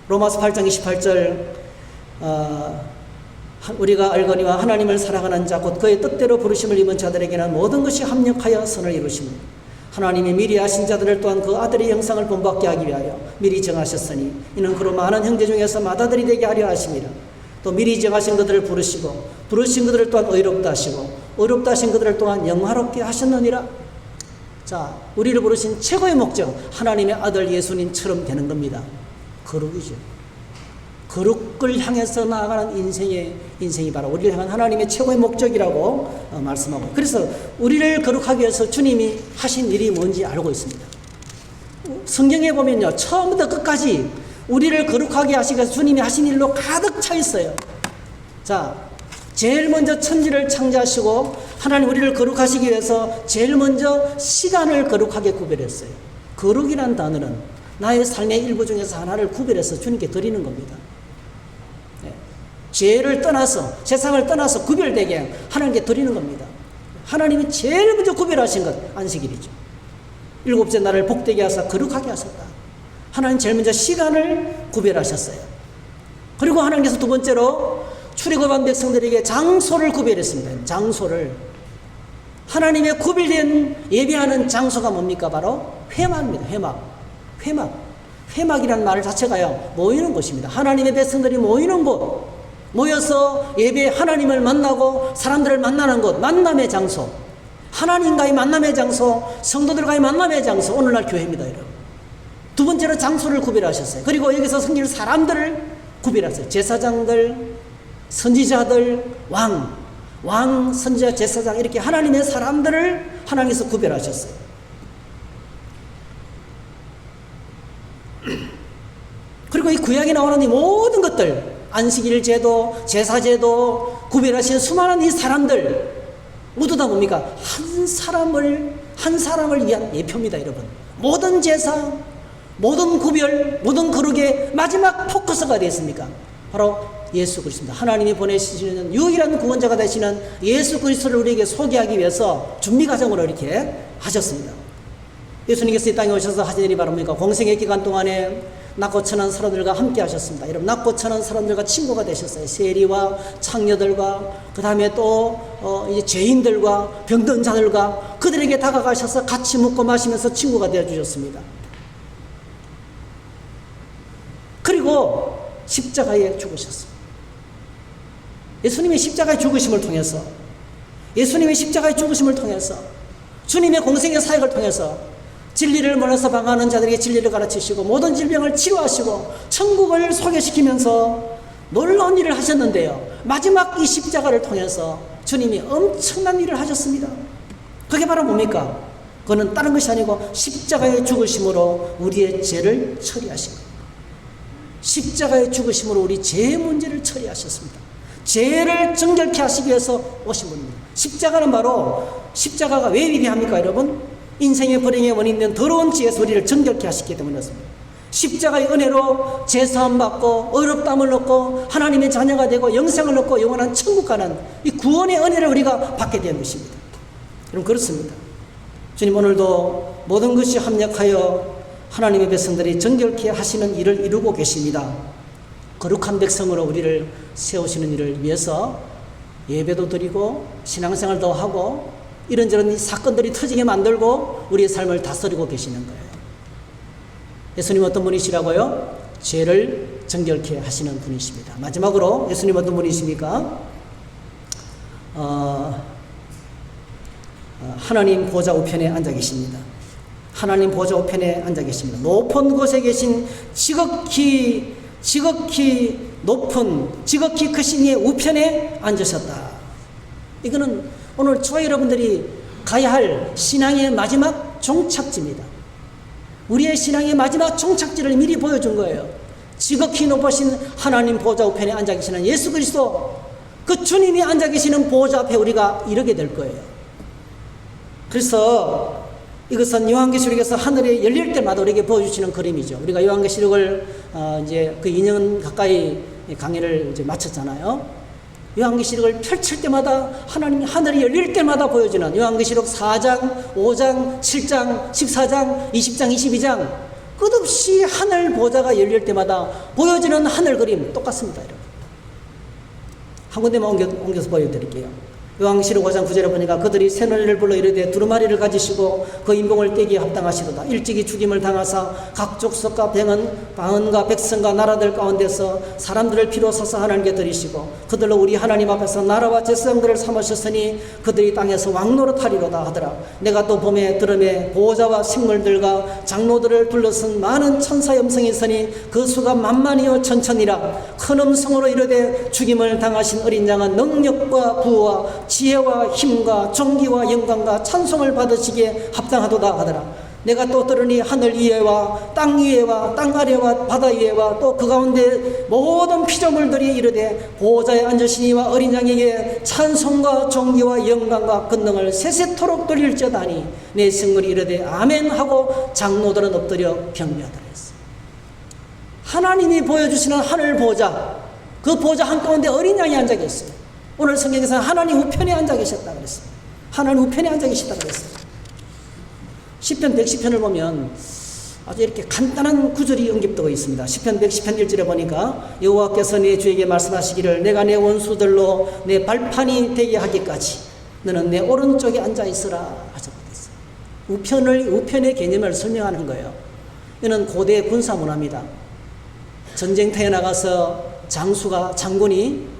로마서 8장 28절, 우리가 알거니와 하나님을 사랑하는 자 곧 그의 뜻대로 부르심을 입은 자들에게는 모든 것이 합력하여 선을 이루십니다. 하나님이 미리 아신 자들을 또한 그 아들의 형상을 본받게 하기 위하여 미리 정하셨으니 이는 그로 많은 형제 중에서 맏아들이 되게 하려 하심이라. 또 미리 정하신 그들을 부르시고 부르신 그들을 또한 의롭다 하시고 의롭다 하신 그들을 또한 영화롭게 하셨느니라. 자, 우리를 부르신 최고의 목적, 하나님의 아들 예수님처럼 되는 겁니다. 거룩이죠. 거룩을 향해서 나아가는 인생이 바로 우리를 향한 하나님의 최고의 목적이라고 말씀하고, 그래서 우리를 거룩하기 위해서 주님이 하신 일이 뭔지 알고 있습니다. 성경에 보면요, 처음부터 끝까지 우리를 거룩하게 하시기 위해서 주님이 하신 일로 가득 차 있어요. 자, 제일 먼저 천지를 창조하시고 하나님 우리를 거룩하시기 위해서 제일 먼저 시간을 거룩하게 구별했어요. 거룩이라는 단어는 나의 삶의 일부 중에서 하나를 구별해서 주님께 드리는 겁니다. 죄를 떠나서, 세상을 떠나서 구별되게 하나님께 드리는 겁니다. 하나님이 제일 먼저 구별하신 것, 안식일이죠. 일곱째 날을 복되게 하사 거룩하게 하셨다. 하나님 제일 먼저 시간을 구별하셨어요. 그리고 하나님께서 두 번째로 출애굽한 백성들에게 장소를 구별했습니다. 장소를. 하나님의 구별된 예배하는 장소가 뭡니까? 바로 회막입니다. 회막이라는 말 자체가요, 모이는 곳입니다. 하나님의 백성들이 모이는 곳, 모여서 예배, 하나님을 만나고 사람들을 만나는 곳, 만남의 장소, 하나님과의 만남의 장소, 성도들과의 만남의 장소, 오늘날 교회입니다, 여러분. 두 번째로 장소를 구별하셨어요. 그리고 여기서 섬길 사람들을 구별하셨어요. 제사장들, 선지자들, 왕, 선지자, 제사장, 이렇게 하나님의 사람들을 하나님께서 구별하셨어요. 그리고 이 구약에 나오는 이 모든 것들, 안식일 제도, 제사 제도, 구별하신 수많은 이 사람들 모두 다 뭡니까? 한 사람을 위한 예표입니다, 여러분. 모든 제사, 모든 구별, 모든 거룩의 마지막 포커스가 되었습니까? 바로 예수 그리스도입니다. 하나님이 보내시는 유일한 구원자가 되시는 예수 그리스도를 우리에게 소개하기 위해서 준비 과정으로 이렇게 하셨습니다. 예수님께서 이 땅에 오셔서 하신 일이 바로 뭡니까? 공생의 기간 동안에 낮고 천한 사람들과 함께 하셨습니다. 여러분, 낮고 천한 사람들과 친구가 되셨어요. 세리와 창녀들과, 그 다음에 또 이제 죄인들과 병든 자들과 그들에게 다가가셔서 같이 먹고 마시면서 친구가 되어 주셨습니다. 그리고 십자가에 죽으셨습니다. 예수님의 십자가의 죽으심을 통해서, 예수님의 십자가의 죽으심을 통해서, 주님의 공생의 사역을 통해서 진리를 몰라서 방황하는 자들에게 진리를 가르치시고 모든 질병을 치료하시고 천국을 소개시키면서 놀라운 일을 하셨는데요, 마지막 이 십자가를 통해서 주님이 엄청난 일을 하셨습니다. 그게 바로 뭡니까? 그거는 다른 것이 아니고 십자가의 죽으심으로 우리의 죄를 처리하신 거예요. 십자가의 죽으심으로 우리 죄의 문제를 처리하셨습니다. 죄를 정결케 하시기 위해서 오신 분입니다. 십자가는 바로, 십자가가 왜 위대합니까 여러분? 인생의 불행의 원인된 더러운 죄에서 우리를 정결케 하시기 때문에 그렇습니다. 십자가의 은혜로 죄사함 받고 의롭다함을 얻고 하나님의 자녀가 되고 영생을 얻고 영원한 천국 가는 이 구원의 은혜를 우리가 받게 된 것입니다. 여러분, 그렇습니다. 주님, 오늘도 모든 것이 합력하여 하나님의 백성들이 정결케 하시는 일을 이루고 계십니다. 거룩한 백성으로 우리를 세우시는 일을 위해서 예배도 드리고 신앙생활도 하고 이런저런 사건들이 터지게 만들고 우리의 삶을 다스리고 계시는 거예요. 예수님 어떤 분이시라고요? 죄를 정결케 하시는 분이십니다. 마지막으로 예수님 어떤 분이십니까? 하나님 보좌 우편에 앉아 계십니다. 하나님 보좌 우편에 앉아 계십니다. 높은 곳에 계신 지극히 높은, 지극히 크신 이의 우편에 앉으셨다. 이거는 오늘 저와 여러분들이 가야 할 신앙의 마지막 종착지입니다. 우리의 신앙의 마지막 종착지를 미리 보여준 거예요. 지극히 높으신 하나님 보좌 우편에 앉아 계시는 예수 그리스도, 그 주님이 앉아 계시는 보좌 앞에 우리가 이르게 될 거예요. 그래서 이것은 요한계시록에서 하늘이 열릴 때마다 우리에게 보여주시는 그림이죠. 우리가 요한계시록을 이제 그 2년 가까이 강의를 이제 마쳤잖아요. 요한계시록을 펼칠 때마다 하나님이 하늘이 열릴 때마다 보여주는 요한계시록 4장, 5장, 7장, 14장, 20장, 22장 끝없이 하늘 보좌가 열릴 때마다 보여지는 하늘 그림 똑같습니다. 여러분. 한 군데만 옮겨서 보여드릴게요. 요한계시록 5장 9절에 보니까 그들이 새노래를 불러 이르되 두루마리를 가지시고 그 인봉을 떼기에 합당하시도다. 일찍이 죽임을 당하사 각 족속과 방언과 백성과 나라들 가운데서 사람들을 피로 서서 하나님께 드리시고 그들로 우리 하나님 앞에서 나라와 제사장들을 삼으셨으니 그들이 땅에서 왕노릇하리로다 하더라. 내가 또 봄에 들음에 보호자와 생물들과 장로들을 둘러쓴 많은 천사 염성이 있으니 그 수가 만만이요 천천이라. 큰 음성으로 이르되 죽임을 당하신 어린 양은 능력과 부와 지혜와 힘과 존귀와 영광과 찬송을 받으시기에 합당하도다 하더라. 내가 또 들으니 하늘 위에와 땅 위에와 땅 아래와 바다 위에와 또 그 가운데 모든 피조물들이 이르되 보호자에 앉으시니와 어린 양에게 찬송과 존귀와 영광과 권능을 세세토록 돌릴지어다니 내 생물이 이르되 아멘 하고 장로들은 엎드려 경배하더라 했어. 하나님이 보여주시는 하늘 보좌, 그 보좌 한가운데 어린 양이 앉아 계셨어요. 오늘 성경에서는 하나님 우편에 앉아 계셨다 그랬어요. 하나님 우편에 앉아 계셨다 그랬어요. 시편 110편을 보면 아주 이렇게 간단한 구절이 언급되고 있습니다. 시편 110편 1절에 보니까 여호와께서 내 주에게 말씀하시기를 내가 내 원수들로 내 발판이 되게 하기까지 너는 내 오른쪽에 앉아 있으라 하셨거든요. 우편의 개념을 설명하는 거예요. 이는 고대 군사 문화입니다. 전쟁터에 나가서 장군이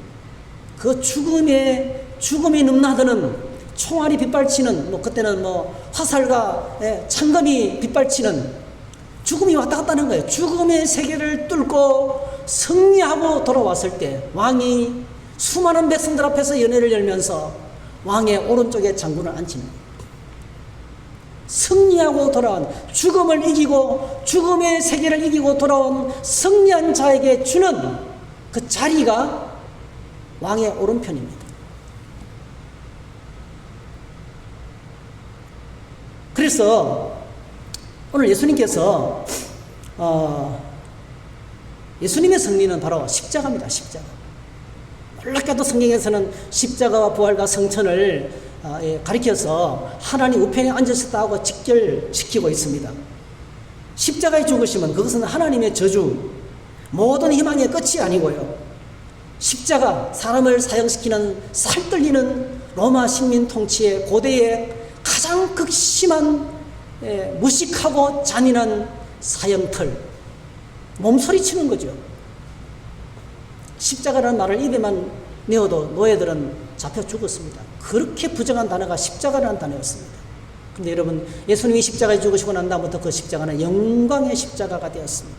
그 죽음이 넘나드는 총알이 빗발치는 그때는 화살과 창검이 빗발치는 죽음이 왔다 갔다 하는 거예요. 죽음의 세계를 뚫고 승리하고 돌아왔을 때 왕이 수많은 백성들 앞에서 연회를 열면서 왕의 오른쪽에 장군을 앉히는 거예요. 승리하고 돌아온, 죽음을 이기고 죽음의 세계를 이기고 돌아온 승리한 자에게 주는 그 자리가 왕의 오른편입니다. 그래서 오늘 예수님께서 예수님의 승리는 바로 십자가입니다. 십자가. 놀랍게도 성경에서는 십자가와 부활과 성천을 가리켜서 하나님 우편에 앉으셨다고 직결시키고 있습니다. 십자가에 죽으시면 그것은 하나님의 저주, 모든 희망의 끝이 아니고요. 십자가, 사람을 사형시키는 살떨리는 로마 식민 통치의 고대의 가장 극심한 무식하고 잔인한 사형틀, 몸소리치는 거죠. 십자가라는 말을 입에만 내어도 노예들은 잡혀 죽었습니다. 그렇게 부정한 단어가 십자가라는 단어였습니다. 근데 여러분, 예수님이 십자가에 죽으시고 난 다음부터 그 십자가는 영광의 십자가가 되었습니다.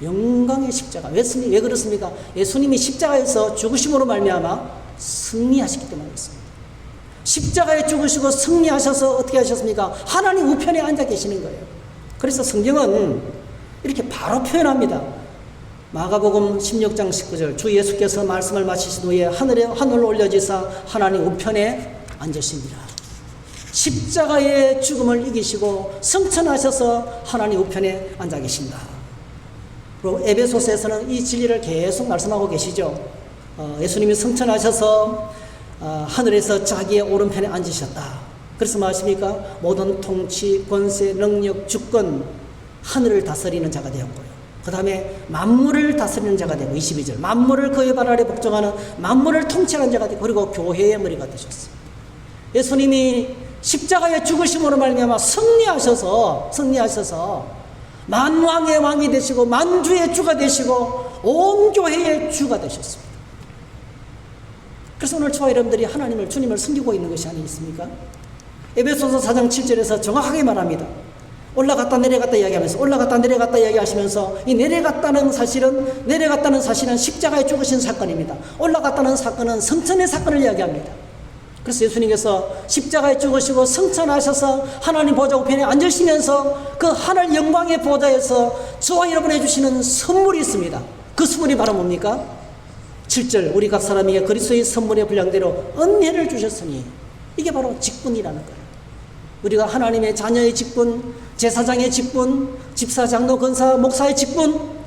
영광의 십자가. 왜 그렇습니까? 예수님이 십자가에서 죽으심으로 말미암아 승리하셨기 때문에 그렇습니다. 십자가에 죽으시고 승리하셔서 어떻게 하셨습니까? 하나님 우편에 앉아 계시는 거예요. 그래서 성경은 이렇게 바로 표현합니다. 마가복음 16장 19절, 주 예수께서 말씀을 마치신 후에 하늘로 올려지사 하나님 우편에 앉으십니다. 십자가의 죽음을 이기시고 승천하셔서 하나님 우편에 앉아 계신다. 그리고 에베소서에서는 이 진리를 계속 말씀하고 계시죠. 예수님이 승천하셔서 하늘에서 자기의 오른편에 앉으셨다. 그래서 무엇입니까? 모든 통치, 권세, 능력, 주권, 하늘을 다스리는 자가 되었고요. 그 다음에 만물을 다스리는 자가 되고, 22절, 만물을 그의 발 아래 복종하는, 만물을 통치하는 자가 되고, 그리고 교회의 머리가 되셨습니다. 예수님이 십자가의 죽으심으로 말미암아 승리하셔서 만왕의 왕이 되시고 만주의 주가 되시고 온 교회의 주가 되셨습니다. 그래서 오늘 저와 여러분들이 하나님을, 주님을 섬기고 있는 것이 아니겠습니까? 에베소서 4장 7절에서 정확하게 말합니다. 올라갔다 내려갔다 이야기하면서, 올라갔다 내려갔다 이야기하시면서, 이 내려갔다는 사실은 십자가에 죽으신 사건입니다. 올라갔다는 사건은 성천의 사건을 이야기합니다. 그래서 예수님께서 십자가에 죽으시고 승천하셔서 하나님 보좌 우편에 앉으시면서 그 하늘 영광의 보좌에서 저와 여러분에 주시는 선물이 있습니다. 그 선물이 바로 뭡니까? 7절, 우리 각 사람에게 그리스도의 선물의 분량대로 은혜를 주셨으니, 이게 바로 직분이라는 거예요. 우리가 하나님의 자녀의 직분, 제사장의 직분, 집사, 장로, 권사, 목사의 직분,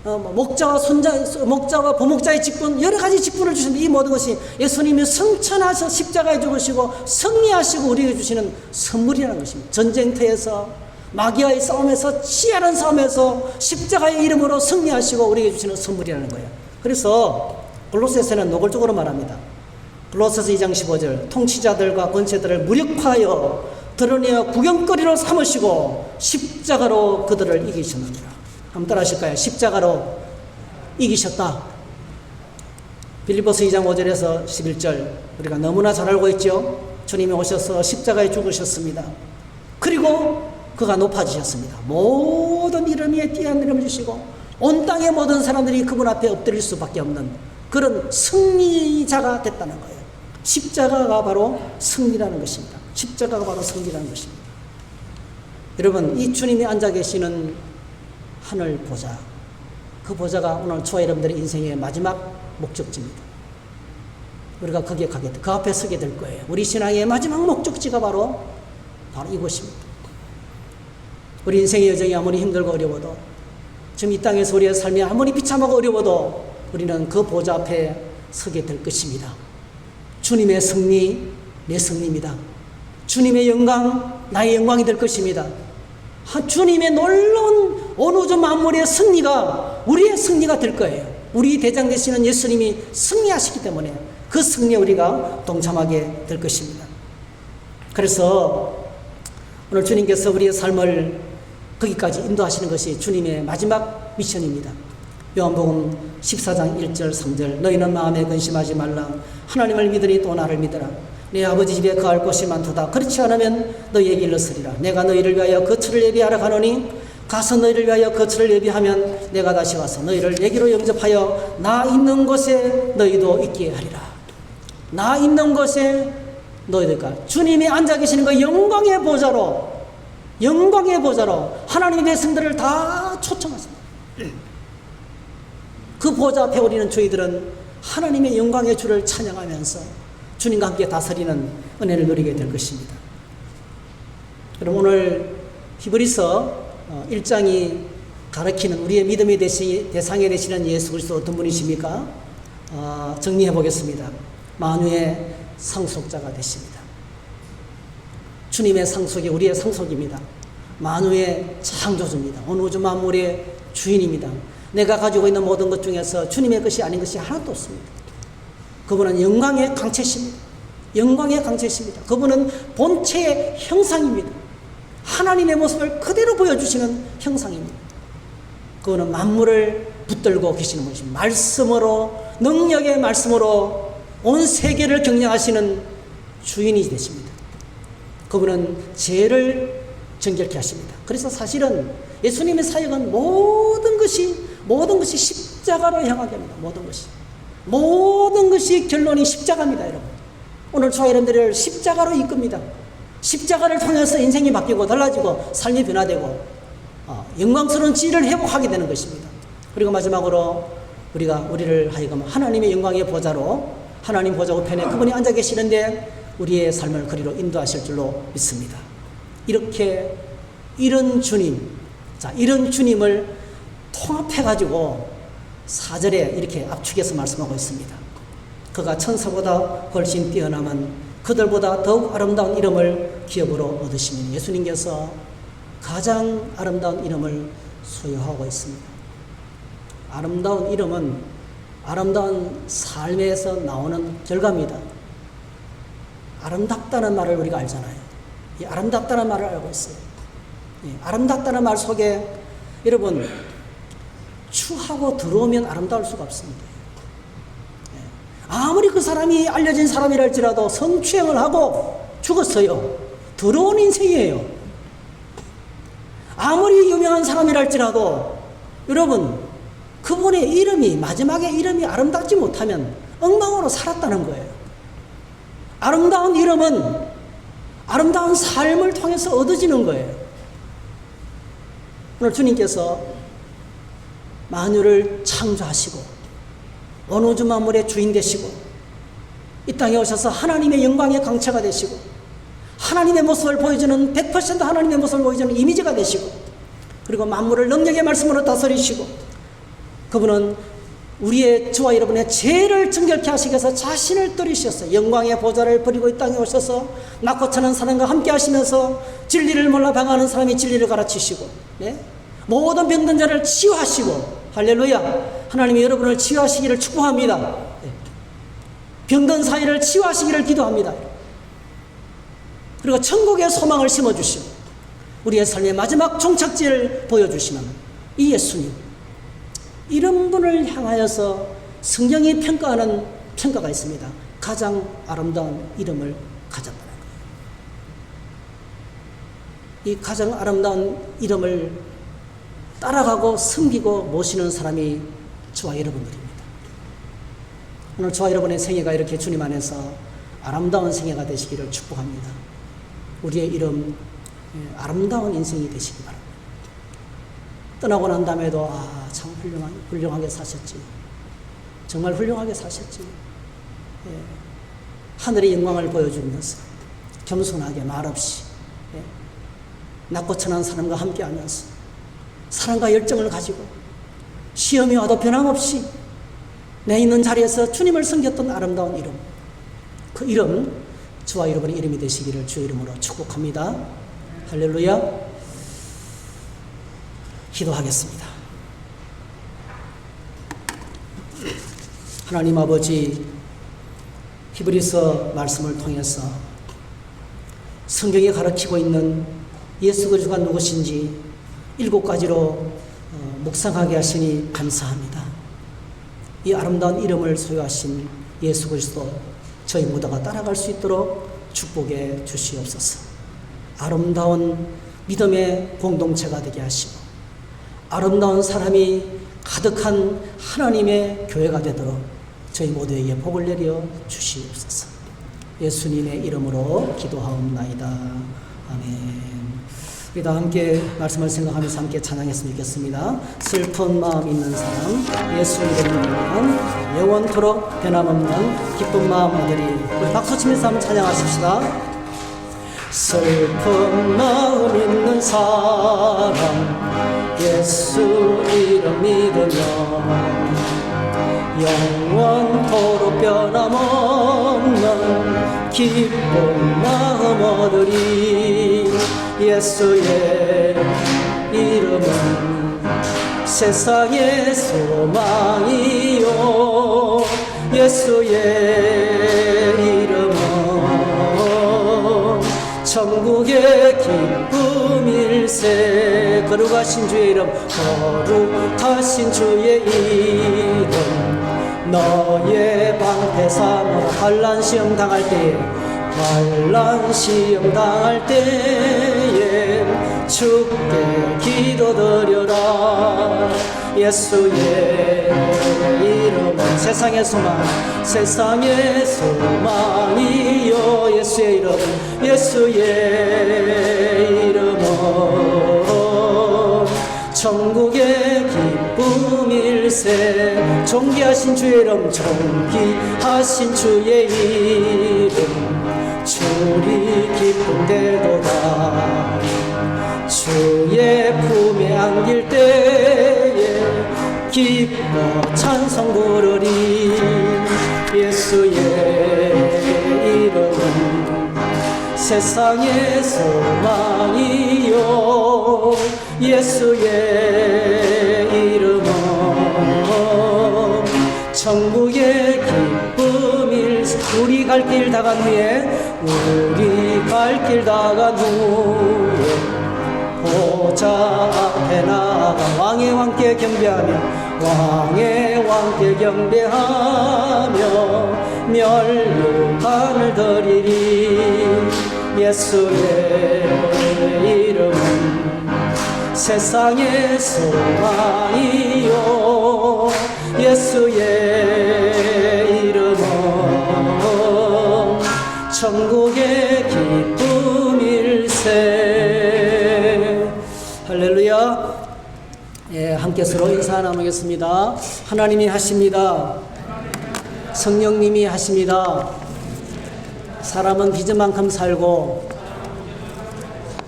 목자와 부목자의 직분, 여러 가지 직분을 주시는데, 이 모든 것이 예수님이 승천하셔 십자가에 죽으시고 승리하시고 우리에게 주시는 선물이라는 것입니다. 전쟁터에서, 마귀와의 싸움에서, 치열한 싸움에서 십자가의 이름으로 승리하시고 우리에게 주시는 선물이라는 거예요. 그래서 골로새서는 노골적으로 말합니다. 골로새서 2장 15절, 통치자들과 권세들을 무력화하여 드러내어 구경거리로 삼으시고 십자가로 그들을 이기셨느니라. 한번 따라 하실까요? 십자가로 이기셨다. 빌립보서 2장 5절에서 11절, 우리가 너무나 잘 알고 있죠. 주님이 오셔서 십자가에 죽으셨습니다. 그리고 그가 높아지셨습니다. 모든 이름 위에 뛰어난 이름을 주시고 온 땅의 모든 사람들이 그분 앞에 엎드릴 수밖에 없는 그런 승리자가 됐다는 거예요. 십자가가 바로 승리라는 것입니다. 십자가가 바로 승리라는 것입니다. 여러분, 이 주님이 앉아 계시는 하늘 보좌, 그 보좌가 오늘 저와 여러분들의 인생의 마지막 목적지입니다. 우리가 거기에 가게 돼, 그 앞에 서게 될 거예요. 우리 신앙의 마지막 목적지가 바로 이곳입니다. 우리 인생의 여정이 아무리 힘들고 어려워도, 지금 이 땅에서 우리의 삶이 아무리 비참하고 어려워도 우리는 그 보좌 앞에 서게 될 것입니다. 주님의 승리, 내 승리입니다. 주님의 영광, 나의 영광이 될 것입니다. 주님의 놀라운 온 우주 만물의 승리가 우리의 승리가 될 거예요. 우리 대장 되시는 예수님이 승리하시기 때문에 그 승리에 우리가 동참하게 될 것입니다. 그래서 오늘 주님께서 우리의 삶을 거기까지 인도하시는 것이 주님의 마지막 미션입니다. 요한복음 14장 1절 3절, 너희는 마음에 근심하지 말라. 하나님을 믿으니 또 나를 믿으라. 내 아버지 집에 거할 곳이 많도다. 그렇지 않으면 너희에게 일렀으리라. 내가 너희를 위하여 거처를 예비하러 가노니 가서 너희를 위하여 거처를 예비하면 내가 다시 와서 너희를 내게로 영접하여 나 있는 곳에 너희도 있게 하리라. 나 있는 곳에 너희들과 주님이 앉아 계시는 그 영광의 보좌로 하나님의 백성들을 다 초청하십니다. 그 보좌 앞에 우리는 저희들은 하나님의 영광의 주를 찬양하면서 주님과 함께 다스리는 은혜를 누리게 될 것입니다. 그럼 오늘 히브리서 1장이 가르치는 우리의 믿음의 대상이 되시는 예수 그리스도 어떤 분이십니까? 정리해 보겠습니다. 만유의 상속자가 되십니다. 주님의 상속이 우리의 상속입니다. 만유의 창조주입니다. 온 우주 만물의 주인입니다. 내가 가지고 있는 모든 것 중에서 주님의 것이 아닌 것이 하나도 없습니다. 그분은 영광의 강체십니다. 영광의 강체십니다. 그분은 본체의 형상입니다. 하나님의 모습을 그대로 보여주시는 형상입니다. 그분은 만물을 붙들고 계시는 분이십니다. 말씀으로, 능력의 말씀으로 온 세계를 경영하시는 주인이 되십니다. 그분은 죄를 정결케 하십니다. 그래서 사실은 예수님의 사역은 모든 것이 십자가로 향하게 합니다. 모든 것이 결론이 십자가입니다, 여러분. 오늘 저와 여러분들을 십자가로 이끕니다. 십자가를 통해서 인생이 바뀌고 달라지고 삶이 변화되고 영광스러운 지위를 회복하게 되는 것입니다. 그리고 마지막으로 우리를 하여금 하나님의 영광의 보좌로, 하나님 보좌 우편에 그분이 앉아 계시는데 우리의 삶을 그리로 인도하실 줄로 믿습니다. 이런 주님을 통합해가지고 4절에 이렇게 압축해서 말씀하고 있습니다. 그가 천사보다 훨씬 뛰어남은 그들보다 더욱 아름다운 이름을 기업으로 얻으시니, 예수님께서 가장 아름다운 이름을 소유하고 있습니다. 아름다운 이름은 아름다운 삶에서 나오는 결과입니다. 아름답다는 말을 우리가 알잖아요. 이 아름답다는 말을 알고 있어요. 아름답다는 말 속에 여러분, 추하고 더러우면 아름다울 수가 없습니다. 아무리 그 사람이 알려진 사람이랄지라도 성추행을 하고 죽었어요. 더러운 인생이에요. 아무리 유명한 사람이랄지라도 여러분, 그분의 이름이, 마지막에 이름이 아름답지 못하면 엉망으로 살았다는 거예요. 아름다운 이름은 아름다운 삶을 통해서 얻어지는 거예요. 오늘 주님께서 만유를 창조하시고 온 우주 만물의 주인 되시고 이 땅에 오셔서 하나님의 영광의 강체가 되시고 하나님의 모습을 보여주는 100% 하나님의 모습을 보여주는 이미지가 되시고, 그리고 만물을 능력의 말씀으로 다스리시고, 그분은 저와 여러분의 죄를 정결케 하시기 위해서 자신을 들이셨어요. 영광의 보좌를 버리고 이 땅에 오셔서 낮고 천한 사람과 함께 하시면서 진리를 몰라 방황하는 사람이 진리를 가르치시고, 모든 병든 자를 치유하시고, 할렐루야, 하나님이 여러분을 치유하시기를 축복합니다. 병든 사이를 치유하시기를 기도합니다. 그리고 천국의 소망을 심어주시고 우리의 삶의 마지막 종착지를 보여주시는 이 예수님, 이런 분을 향하여서 성경이 평가하는 평가가 있습니다. 가장 아름다운 이름을 가졌다는 거예요. 이 가장 아름다운 이름을 따라가고 섬기고 모시는 사람이 저와 여러분들입니다. 오늘 저와 여러분의 생애가 이렇게 주님 안에서 아름다운 생애가 되시기를 축복합니다. 우리의 이름, 아름다운 인생이 되시기 바랍니다. 떠나고 난 다음에도 참 훌륭하게 사셨지. 정말 훌륭하게 사셨지. 하늘의 영광을 보여주면서 겸손하게 말없이 낮고 천한 사람과 함께하면서 사랑과 열정을 가지고 시험이 와도 변함없이 내 있는 자리에서 주님을 섬겼던 아름다운 이름, 그 이름, 저와 여러분의 이름이 되시기를 주의 이름으로 축복합니다. 할렐루야. 기도하겠습니다. 하나님 아버지, 히브리서 말씀을 통해서 성경에 가르치고 있는 예수 그리스도가 누구신지 7가지로 묵상하게 하시니 감사합니다. 이 아름다운 이름을 소유하신 예수 그리스도, 저희 모두가 따라갈 수 있도록 축복해 주시옵소서. 아름다운 믿음의 공동체가 되게 하시고 아름다운 사람이 가득한 하나님의 교회가 되도록 저희 모두에게 복을 내려 주시옵소서. 예수님의 이름으로 기도하옵나이다. 아멘. 우리 다 함께 말씀을 생각하면서 함께 찬양했으면 좋겠습니다. 슬픈 마음 있는 사람, 예수 이름으로 영원토록 변함없는 기쁜 마음 얻으리. 우리 박수 치면서 한번 찬양하십시다. 슬픈 마음 있는 사람 예수 이름 믿으며 영원토록 변함없는 기쁜 마음 얻으리. 예수의 이름은 세상의 소망이요 예수의 이름은 천국의 기쁨일세. 거룩하신 주의 이름, 거룩하신 주의 이름, 너의 방패 삼아 환난 시험 당할 때에, 환난 시험 당할 때에 주께 기도드려라. 예수의 이름은 세상의 소망, 세상의 소망이요 예수의 이름, 예수의 이름은 천국의 기쁨일세. 존귀하신 주의 이름, 존귀하신 주의 이름, 주리 기쁜데도다. 주의 품에 안길 때에 기뻐 찬송 부르리. 예수의 이름은 세상의 소망이요 예수의 이름은 천국의 기쁨일. 우리 갈 길 다간 후에, 우리 갈 길 다간 후에 보좌 앞에 나가 왕의 왕께 경배하며, 왕의 왕께 경배하며 멸류관을 드리리. 예수의 이름은 세상의 소망이요 예수의 이름은 천국의 기쁨일세. 할렐루야. 예, 함께 서로 인사 나누겠습니다. 하나님이 하십니다. 성령님이 하십니다. 사람은 빚만큼 살고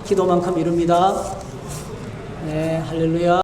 기도만큼 이룹니다. 네, 할렐루야.